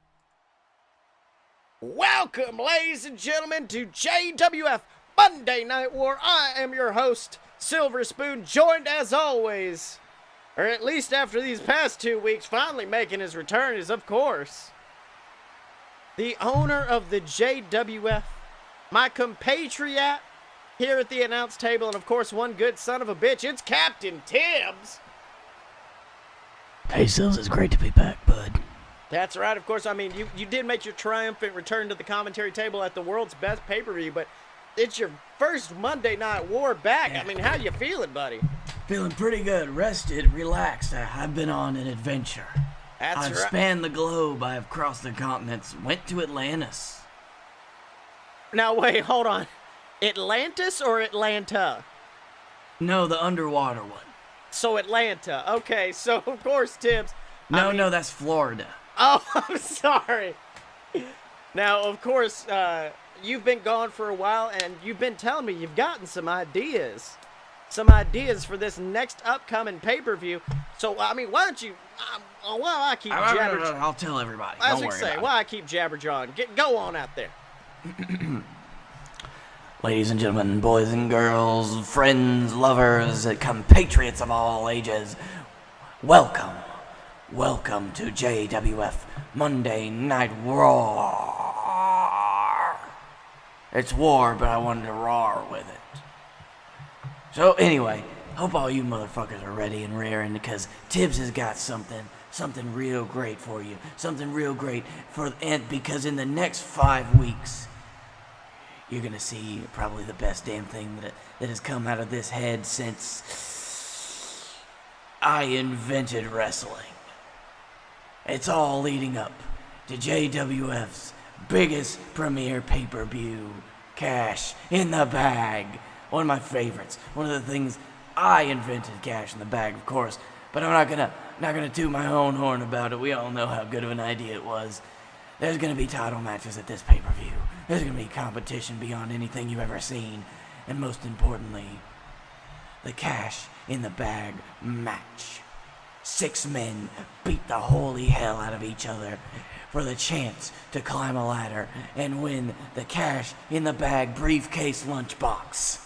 Welcome, ladies and gentlemen, to JWF Monday Night War. I am your host, Silver Spoon, joined as always, or at least after these past 2 weeks, finally making his return is, of course, the owner of the JWF, my compatriot here at the announce table, and of course, one good son of a bitch, it's Captain Tibbs. Hey, Sills, it's great to be back, bud. That's right, of course. I mean, you did make your triumphant return to the commentary table at the world's best pay-per-view, but it's your first Monday Night War back. I mean, how you feeling, buddy? Feeling pretty good, rested, relaxed. I've been on an adventure. That's I've right. spanned the globe. I have crossed the continents. Went to Atlantis. Now, wait, hold on. Atlantis or Atlanta? No, the underwater one. So Atlanta. Okay, so of course, Tibbs. No, that's Florida. Oh, I'm sorry. Now, of course, you've been gone for a while, and you've been telling me you've gotten some ideas. Some ideas for this next upcoming pay-per-view. So, I mean, why don't you... why I keep jabber... I'll tell everybody. I was Don't going to worry say, about why I keep jabber-jawing. Go on out there. it. Ladies and gentlemen, boys and girls, friends, lovers, compatriots of all ages, welcome to JWF Monday Night War. It's war, but I wanted to roar with it. So anyway, hope all you motherfuckers are ready and raring, because Tibbs has got something real great for you. Something real great because in the next 5 weeks, you're gonna see probably the best damn thing that has come out of this head since I invented wrestling. It's all leading up to JWF's biggest premiere pay-per-view, Cash in the Bag. One of my favorites. One of the things I invented, Cash in the Bag, of course. But I'm not gonna toot my own horn about it. We all know how good of an idea it was. There's gonna be title matches at this pay-per-view. There's gonna be competition beyond anything you've ever seen. And most importantly, the Cash in the Bag match. 6 men beat the holy hell out of each other for the chance to climb a ladder and win the Cash in the Bag briefcase lunchbox.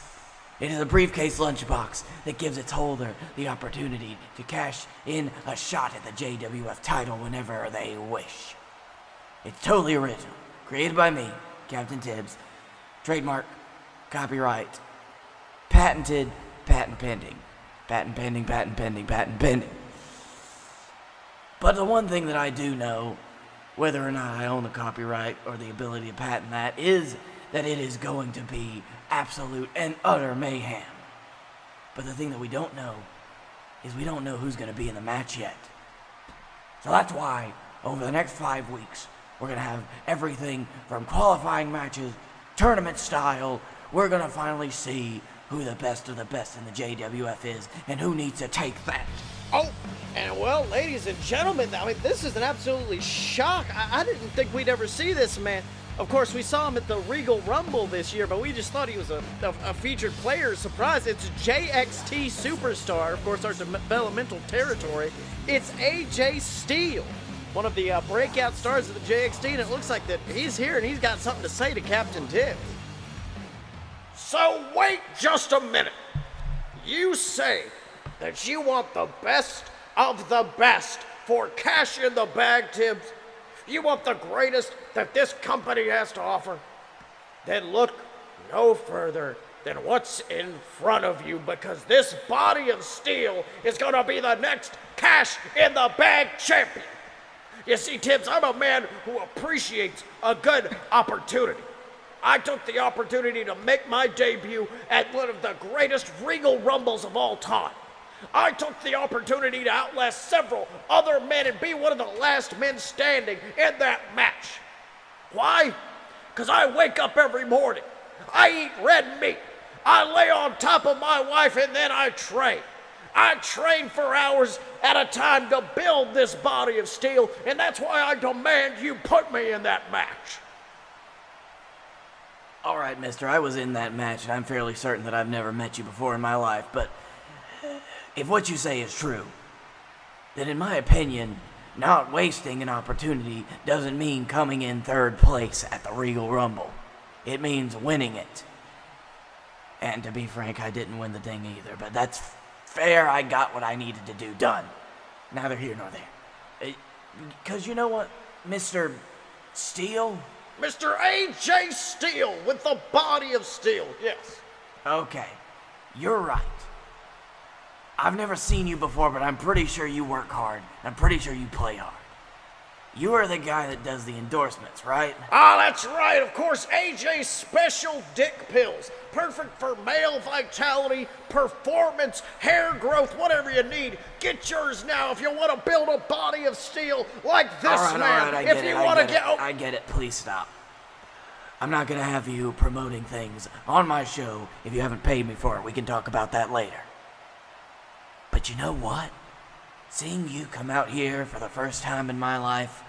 It is a briefcase lunchbox that gives its holder the opportunity to cash in a shot at the JWF title whenever they wish. It's totally original. Created by me, Captain Tibbs. Trademark, copyright, patented, patent pending. Patent pending, patent pending, patent pending. But the one thing that I do know, whether or not I own the copyright or the ability to patent that, is that it is going to be absolute and utter mayhem. But the thing that we don't know is we don't know who's going to be in the match yet. So that's why, over the next 5 weeks, we're going to have everything from qualifying matches, tournament style. We're going to finally see who the best of the best in the JWF is and who needs to take that. Oh, and well, ladies and gentlemen, I mean, this is an absolutely shock. I didn't think we'd ever see this man. Of course, we saw him at the Regal Rumble this year, but we just thought he was a featured player. Surprise, it's JXT Superstar, of course, our developmental territory. It's AJ Steele, one of the breakout stars of the JXT, and it looks like that he's here and he's got something to say to Captain Tibbs. So wait just a minute. You say that you want the best of the best for Cash in the Bag, Tibbs? You want the greatest that this company has to offer? Then look no further than what's in front of you, because this body of steel is going to be the next Cash in the Bag champion. You see, Tibbs, I'm a man who appreciates a good opportunity. I took the opportunity to make my debut at one of the greatest Regal Rumbles of all time. I took the opportunity to outlast several other men and be one of the last men standing in that match. Why? Because I wake up every morning, I eat red meat, I lay on top of my wife, and then I train. I train for hours at a time to build this body of steel, and that's why I demand you put me in that match. All right, mister, I was in that match, and I'm fairly certain that I've never met you before in my life, but if what you say is true, then in my opinion, not wasting an opportunity doesn't mean coming in third place at the Regal Rumble. It means winning it. And to be frank, I didn't win the thing either, but that's fair. I got what I needed to do done. Neither here nor there. Because you know what, Mr. Steele? Mr. AJ Steele with the body of steel, yes. Okay, you're right. I've never seen you before, but I'm pretty sure you work hard. I'm pretty sure you play hard. You are the guy that does the endorsements, right? Ah, that's right, of course. AJ's Special Dick Pills. Perfect for male vitality, performance, hair growth, whatever you need. Get yours now if you want to build a body of steel like this man. All right, I get it. I get it. Please stop. I'm not going to have you promoting things on my show if you haven't paid me for it. We can talk about that later. But you know what? Seeing you come out here for the first time in my life,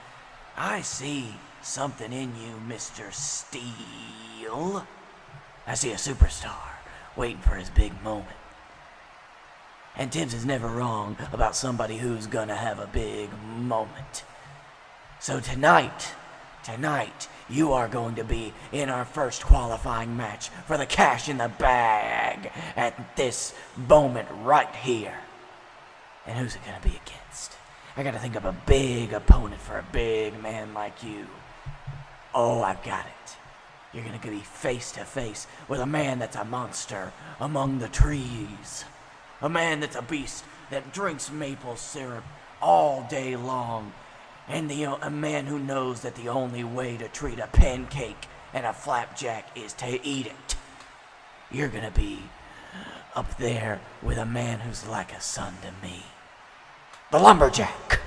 I see something in you, Mr. Steele. I see a superstar waiting for his big moment. And Tibbs is never wrong about somebody who's gonna have a big moment. So tonight, you are going to be in our first qualifying match for the Cash in the Bag at this moment right here. And who's it gonna be against? I gotta think of a big opponent for a big man like you. Oh, I've got it. You're gonna be face to face with a man that's a monster among the trees. A man that's a beast that drinks maple syrup all day long. And a man who knows that the only way to treat a pancake and a flapjack is to eat it. You're gonna be up there with a man who's like a son to me. The Lumberjack.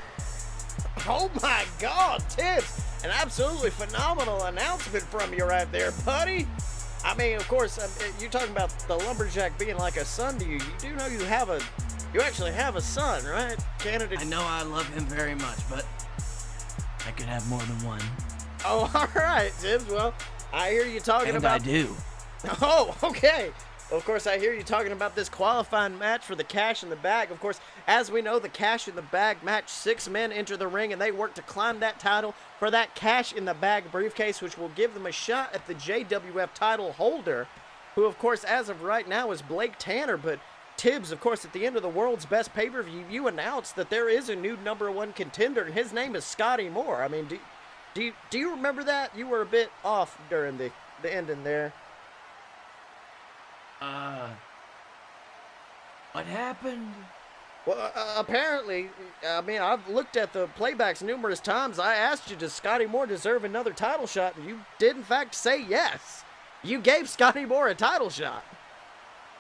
Oh my God, Tibbs! An absolutely phenomenal announcement from you right there, buddy. I mean, of course, you're talking about the Lumberjack being like a son to you. You do know you actually have a son, right? Canada. I know I love him very much, but I could have more than one. Oh, all right, Tibbs. Well, I hear you talking And about. I do. Oh, okay. Well, of course, I hear you talking about this qualifying match for the Cash in the Bag. Of course, as we know, the Cash in the Bag match, 6 men enter the ring, and they work to climb that title for that Cash in the Bag briefcase, which will give them a shot at the JWF title holder, who, of course, as of right now is Blake Tanner. But Tibbs, of course, at the end of the world's best pay-per-view, you announced that there is a new #1 contender, and his name is Scotty Moore. I mean, do you remember that? You were a bit off during the ending there. What happened? Well, apparently, I mean, I've looked at the playbacks numerous times. I asked you, does Scotty Moore deserve another title shot? And you did, in fact, say yes. You gave Scotty Moore a title shot.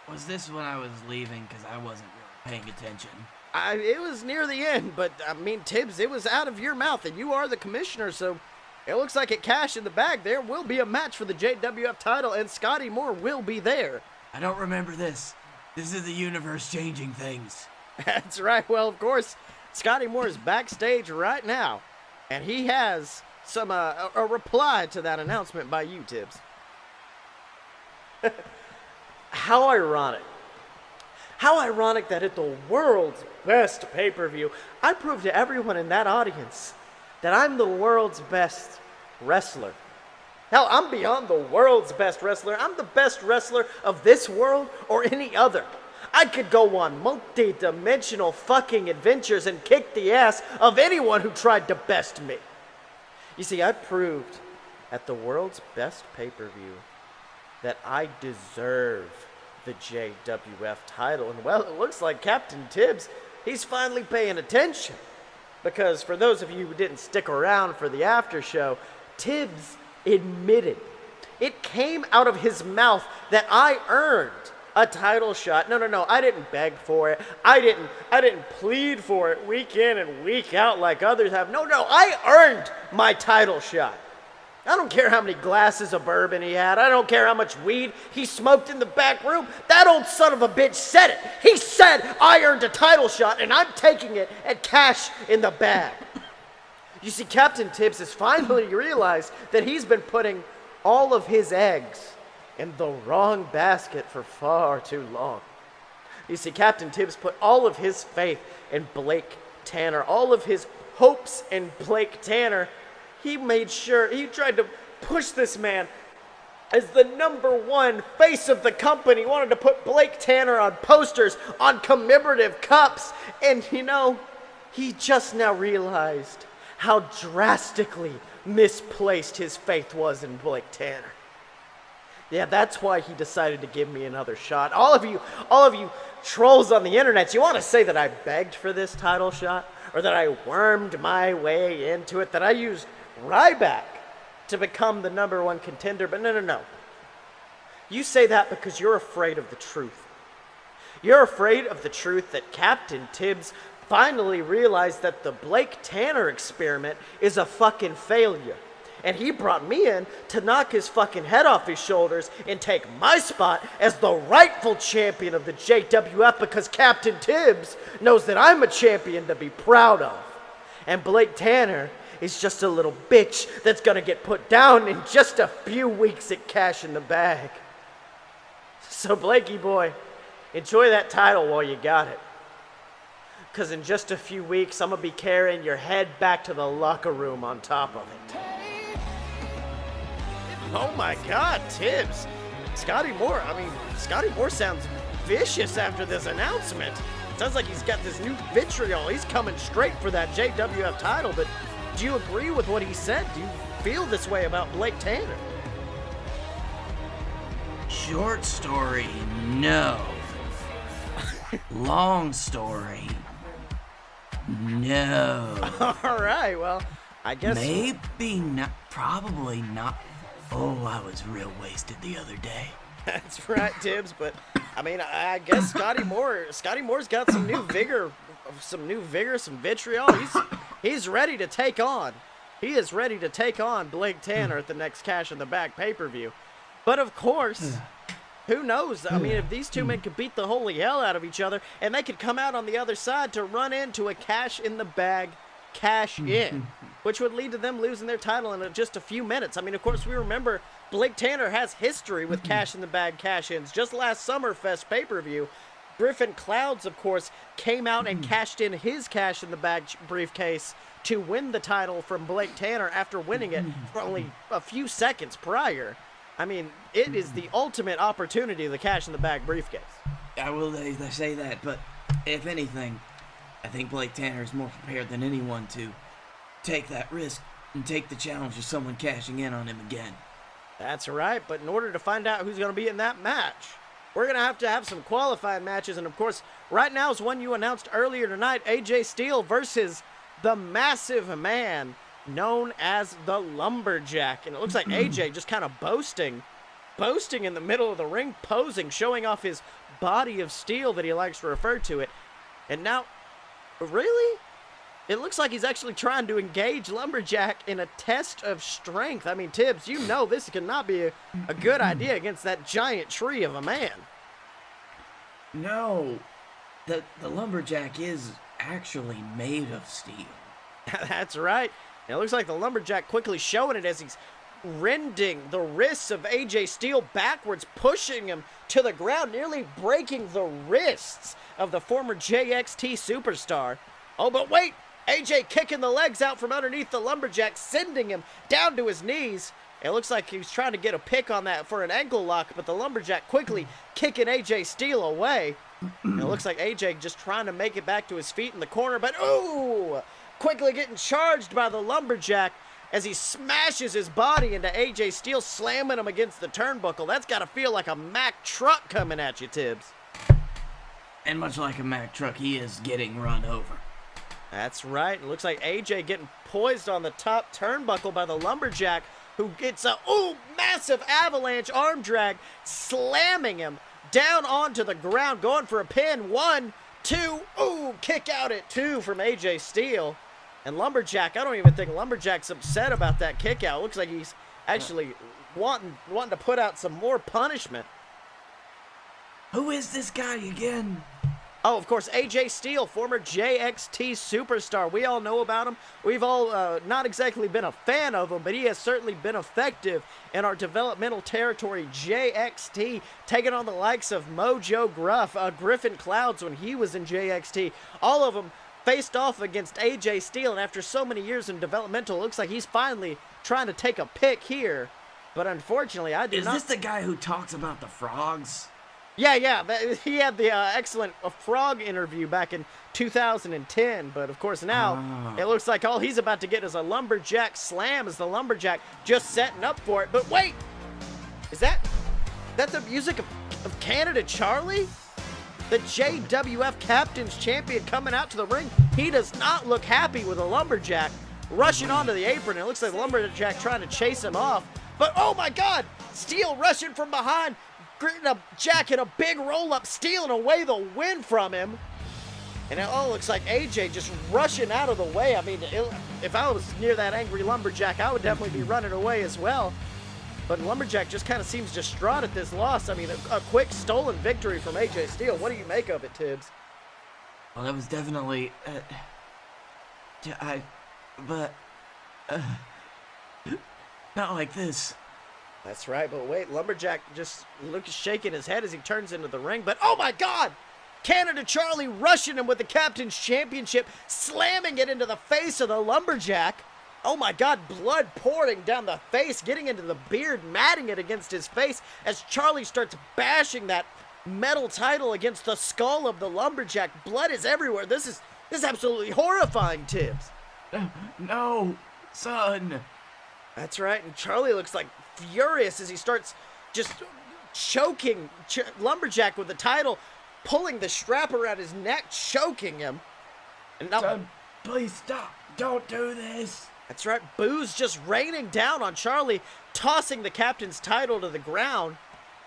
Was this when I was leaving? Because I wasn't really paying attention. It was near the end, but, I mean, Tibbs, it was out of your mouth, and you are the commissioner, so it looks like at Cash in the Bag, there will be a match for the JWF title, and Scotty Moore will be there. I don't remember this. This is the universe changing things. That's right. Well, of course, Scotty Moore is backstage right now, and he has some a reply to that announcement by you, Tibbs. How ironic. How ironic that at the world's best pay-per-view, I proved to everyone in that audience that I'm the world's best wrestler. Hell, I'm beyond the world's best wrestler. I'm the best wrestler of this world or any other. I could go on multi-dimensional fucking adventures and kick the ass of anyone who tried to best me. You see, I proved at the world's best pay-per-view that I deserve the JWF title. And well, it looks like Captain Tibbs, he's finally paying attention. Because for those of you who didn't stick around for the after show, Tibbs admitted, it came out of his mouth that I earned a title shot. No, I didn't beg for it. I didn't plead for it week in and week out like others have. No, I earned my title shot. I don't care how many glasses of bourbon he had. I don't care how much weed he smoked in the back room. That old son of a bitch said it. He said I earned a title shot, and I'm taking it at Cash in the Bag. You see, Captain Tibbs has finally realized that he's been putting all of his eggs in the wrong basket for far too long. You see, Captain Tibbs put all of his faith in Blake Tanner, all of his hopes in Blake Tanner. He made sure, he tried to push this man as the #1 face of the company. He wanted to put Blake Tanner on posters, on commemorative cups, and you know, he just now realized how drastically misplaced his faith was in Blake Tanner. Yeah, that's why he decided to give me another shot. All of you trolls on the internet, you want to say that I begged for this title shot? Or that I wormed my way into it? That I used Ryback to become the #1 contender? But no. You say that because you're afraid of the truth. You're afraid of the truth that Captain Tibbs finally realized that the Blake Tanner experiment is a fucking failure. And he brought me in to knock his fucking head off his shoulders and take my spot as the rightful champion of the JWF, because Captain Tibbs knows that I'm a champion to be proud of. And Blake Tanner is just a little bitch that's gonna get put down in just a few weeks at Cash in the Bag. So Blakey boy, enjoy that title while you got it. Because in just a few weeks, I'm going to be carrying your head back to the locker room on top of it. Oh my God, Tibbs. Scotty Moore sounds vicious after this announcement. Sounds like he's got this new vitriol. He's coming straight for that JWF title, but do you agree with what he said? Do you feel this way about Blake Tanner? Short story, no. Long story, no. All right, well, I guess... Maybe not, probably not. Oh, I was real wasted the other day. That's right, Tibbs, but, I mean, I guess Scotty Moore's got some new vigor, some vitriol. He's ready to take on. He is ready to take on Blake Tanner at the next Cash in the Bag pay-per-view. But, of course... Who knows? I mean, if these two men could beat the holy hell out of each other, and they could come out on the other side to run into a Cash in the Bag cash in. which would lead to them losing their title in just a few minutes. I mean, of course, we remember Blake Tanner has history with Cash in the Bag cash-ins. Just last Summerfest pay-per-view, Griffin Clouds, of course, came out and cashed in his Cash in the Bag briefcase to win the title from Blake Tanner after winning it for only a few seconds prior. I mean, it is the ultimate opportunity, the Cash in the Bag briefcase. I will they say that, but if anything, I think Blake Tanner is more prepared than anyone to take that risk and take the challenge of someone cashing in on him again. That's right, but in order to find out who's going to be in that match, we're going to have some qualifying matches, and of course, right now is one you announced earlier tonight, AJ Styles versus the massive man known as the Lumberjack. And it looks like AJ just kind of boasting in the middle of the ring, posing, showing off his body of steel that he likes to refer to it. And now, really? It looks like he's actually trying to engage Lumberjack in a test of strength. I mean, Tibbs, you know this cannot be a good idea against that giant tree of a man. No, the Lumberjack is actually made of steel. That's right. And it looks like the Lumberjack quickly showing it as he's rending the wrists of AJ Styles backwards, pushing him to the ground, nearly breaking the wrists of the former JXT superstar. Oh, but wait! AJ kicking the legs out from underneath the Lumberjack, sending him down to his knees. It looks like he was trying to get a pick on that for an ankle lock, but the Lumberjack quickly kicking AJ Styles away. And it looks like AJ just trying to make it back to his feet in the corner, but ooh! Quickly getting charged by the Lumberjack as he smashes his body into AJ Styles, slamming him against the turnbuckle. That's got to feel like a Mack truck coming at you, Tibbs. And much like a Mack truck, he is getting run over. That's right. It looks like AJ getting poised on the top turnbuckle by the Lumberjack, who gets a massive avalanche arm drag, slamming him down onto the ground, going for a pin. 1, 2, kick out at 2 from AJ Styles. And Lumberjack, I don't even think Lumberjack's upset about that kick out. Looks like he's actually wanting to put out some more punishment. Who is this guy again? Oh, of course, AJ Styles, former JXT superstar. We all know about him. We've all not exactly been a fan of him, but he has certainly been effective in our developmental territory, JXT, taking on the likes of Mojo Gruff, Griffin Clouds when he was in JXT. All of them faced off against AJ Styles, and after so many years in developmental, it looks like he's finally trying to take a pick here. But unfortunately, Is this the guy who talks about the frogs? Yeah, he had the excellent frog interview back in 2010, but of course now it looks like all he's about to get is a Lumberjack slam as the Lumberjack just setting up for it. But wait, is that the music of Canada Charlie? The JWF Captain's Champion coming out to the ring. He does not look happy with a Lumberjack rushing onto the apron. It looks like the Lumberjack trying to chase him off. But oh my God, Steel rushing from behind, gritting a Jack in a big roll-up, stealing away the win from him. And it all looks like AJ just rushing out of the way. I mean, if I was near that angry Lumberjack, I would definitely be running away as well. But Lumberjack just kind of seems distraught at this loss. I mean, a quick stolen victory from AJ Styles. What do you make of it, Tibbs? Well, that was definitely... not like this. That's right, but wait, Lumberjack just shaking his head as he turns into the ring. But oh my God! Canada Charlie rushing him with the Captain's Championship, slamming it into the face of the Lumberjack. Oh my God, blood pouring down the face, getting into the beard, matting it against his face as Charlie starts bashing that metal title against the skull of the Lumberjack. Blood is everywhere. This is absolutely horrifying, Tibbs. No, son. That's right, and Charlie looks like furious as he starts just choking Lumberjack with the title, pulling the strap around his neck, choking him. And now, son, please stop. Don't do this. That's right, booze just raining down on Charlie, tossing the Captain's title to the ground.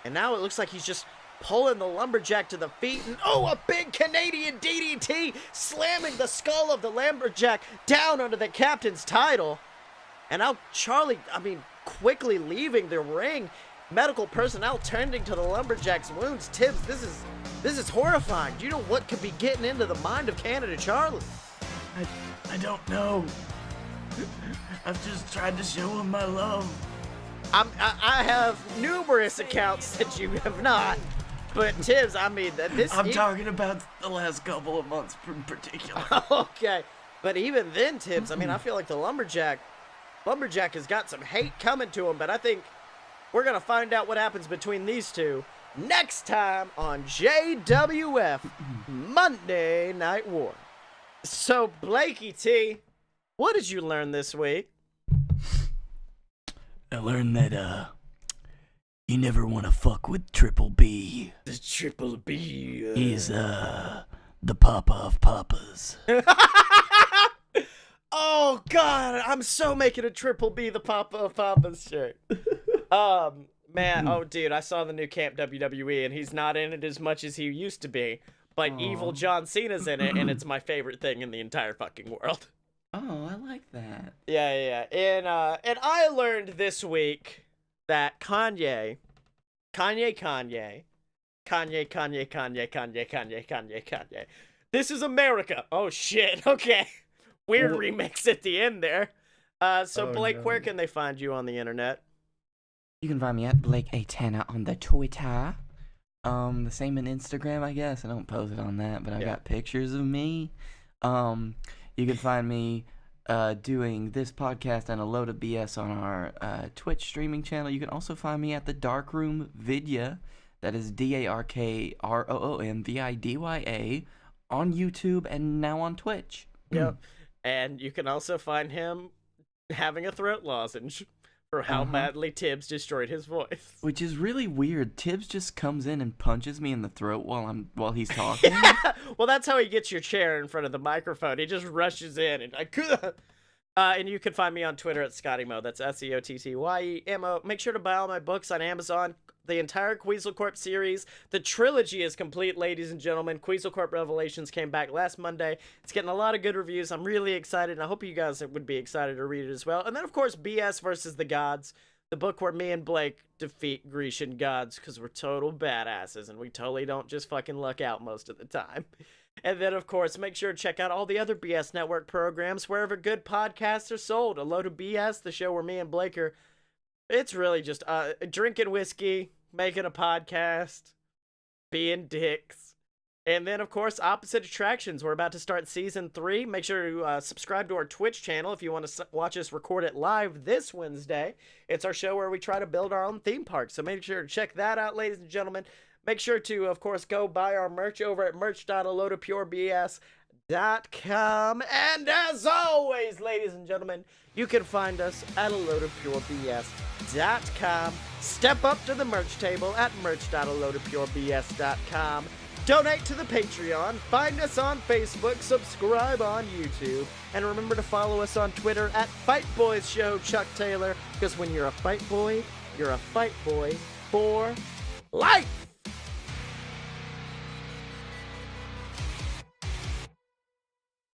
And now it looks like he's just pulling the Lumberjack to the feet. And a big Canadian DDT, slamming the skull of the Lumberjack down onto the Captain's title. And now Charlie, quickly leaving the ring. Medical personnel tending to the Lumberjack's wounds. Tibbs, this is horrifying. Do you know what could be getting into the mind of Canada Charlie? I don't know. I've just tried to show him my love. I have numerous accounts that you have not. But Tibbs, I mean, I'm talking about the last couple of months in particular. Okay. But even then, Tibbs, I mean, I feel like the Lumberjack has got some hate coming to him, but I think we're going to find out what happens between these two next time on JWF Monday Night War. So, Blakey T, what did you learn this week? I learned that, you never want to fuck with Triple B. The Triple B. He's, the papa of papas. Oh, God, I'm so making a Triple B the Papa of Papa's shirt. Man, oh, dude, I saw the new Camp WWE, and he's not in it as much as he used to be, but evil John Cena's in it, and it's my favorite thing in the entire fucking world. Oh, I like that. Yeah. And I learned this week that Kanye. This is America. Oh, shit. Okay. Weird remix at the end there. Blake, where can they find you on the internet? You can find me at Blake A. Tanner on the Twitter. The same in Instagram, I guess. I don't post it on that, but I got pictures of me. You can find me doing this podcast and a load of BS on our Twitch streaming channel. You can also find me at the Darkroom Vidya. That is DarkroomVidya on YouTube and now on Twitch. Yep. And you can also find him having a throat lozenge for how badly Tibbs destroyed his voice. Which is really weird. Tibbs just comes in and punches me in the throat while he's talking. Well, that's how he gets your chair in front of the microphone. He just rushes in and and you can find me on Twitter at ScottyMo. That's ScottyMo. Make sure to buy all my books on Amazon. The entire Queasel Corp series. The trilogy is complete, ladies and gentlemen. Queasel Corp Revelations came back last Monday. It's getting a lot of good reviews. I'm really excited, and I hope you guys would be excited to read it as well. And then, of course, BS versus the Gods, the book where me and Blake defeat Grecian gods because we're total badasses, and we totally don't just fucking luck out most of the time. And then, of course, make sure to check out all the other BS Network programs wherever good podcasts are sold. A Load of BS, the show where me and Blake are, it's really just drinking whiskey, making a podcast, being dicks. And then, of course, Opposite Attractions. We're about to start Season 3. Make sure to subscribe to our Twitch channel if you want to watch us record it live this Wednesday. It's our show where we try to build our own theme park. So make sure to check that out, ladies and gentlemen. Make sure to, of course, go buy our merch over at merch.aloadofpurebs.com. And as always, ladies and gentlemen, you can find us at aloadofpurebs.com. Step up to the merch table at merch.aloadofpurebs.com. Donate to the Patreon. Find us on Facebook. Subscribe on YouTube. And remember to follow us on Twitter at Fight Boys Show Chuck Taylor. Because when you're a fight boy, you're a fight boy for life.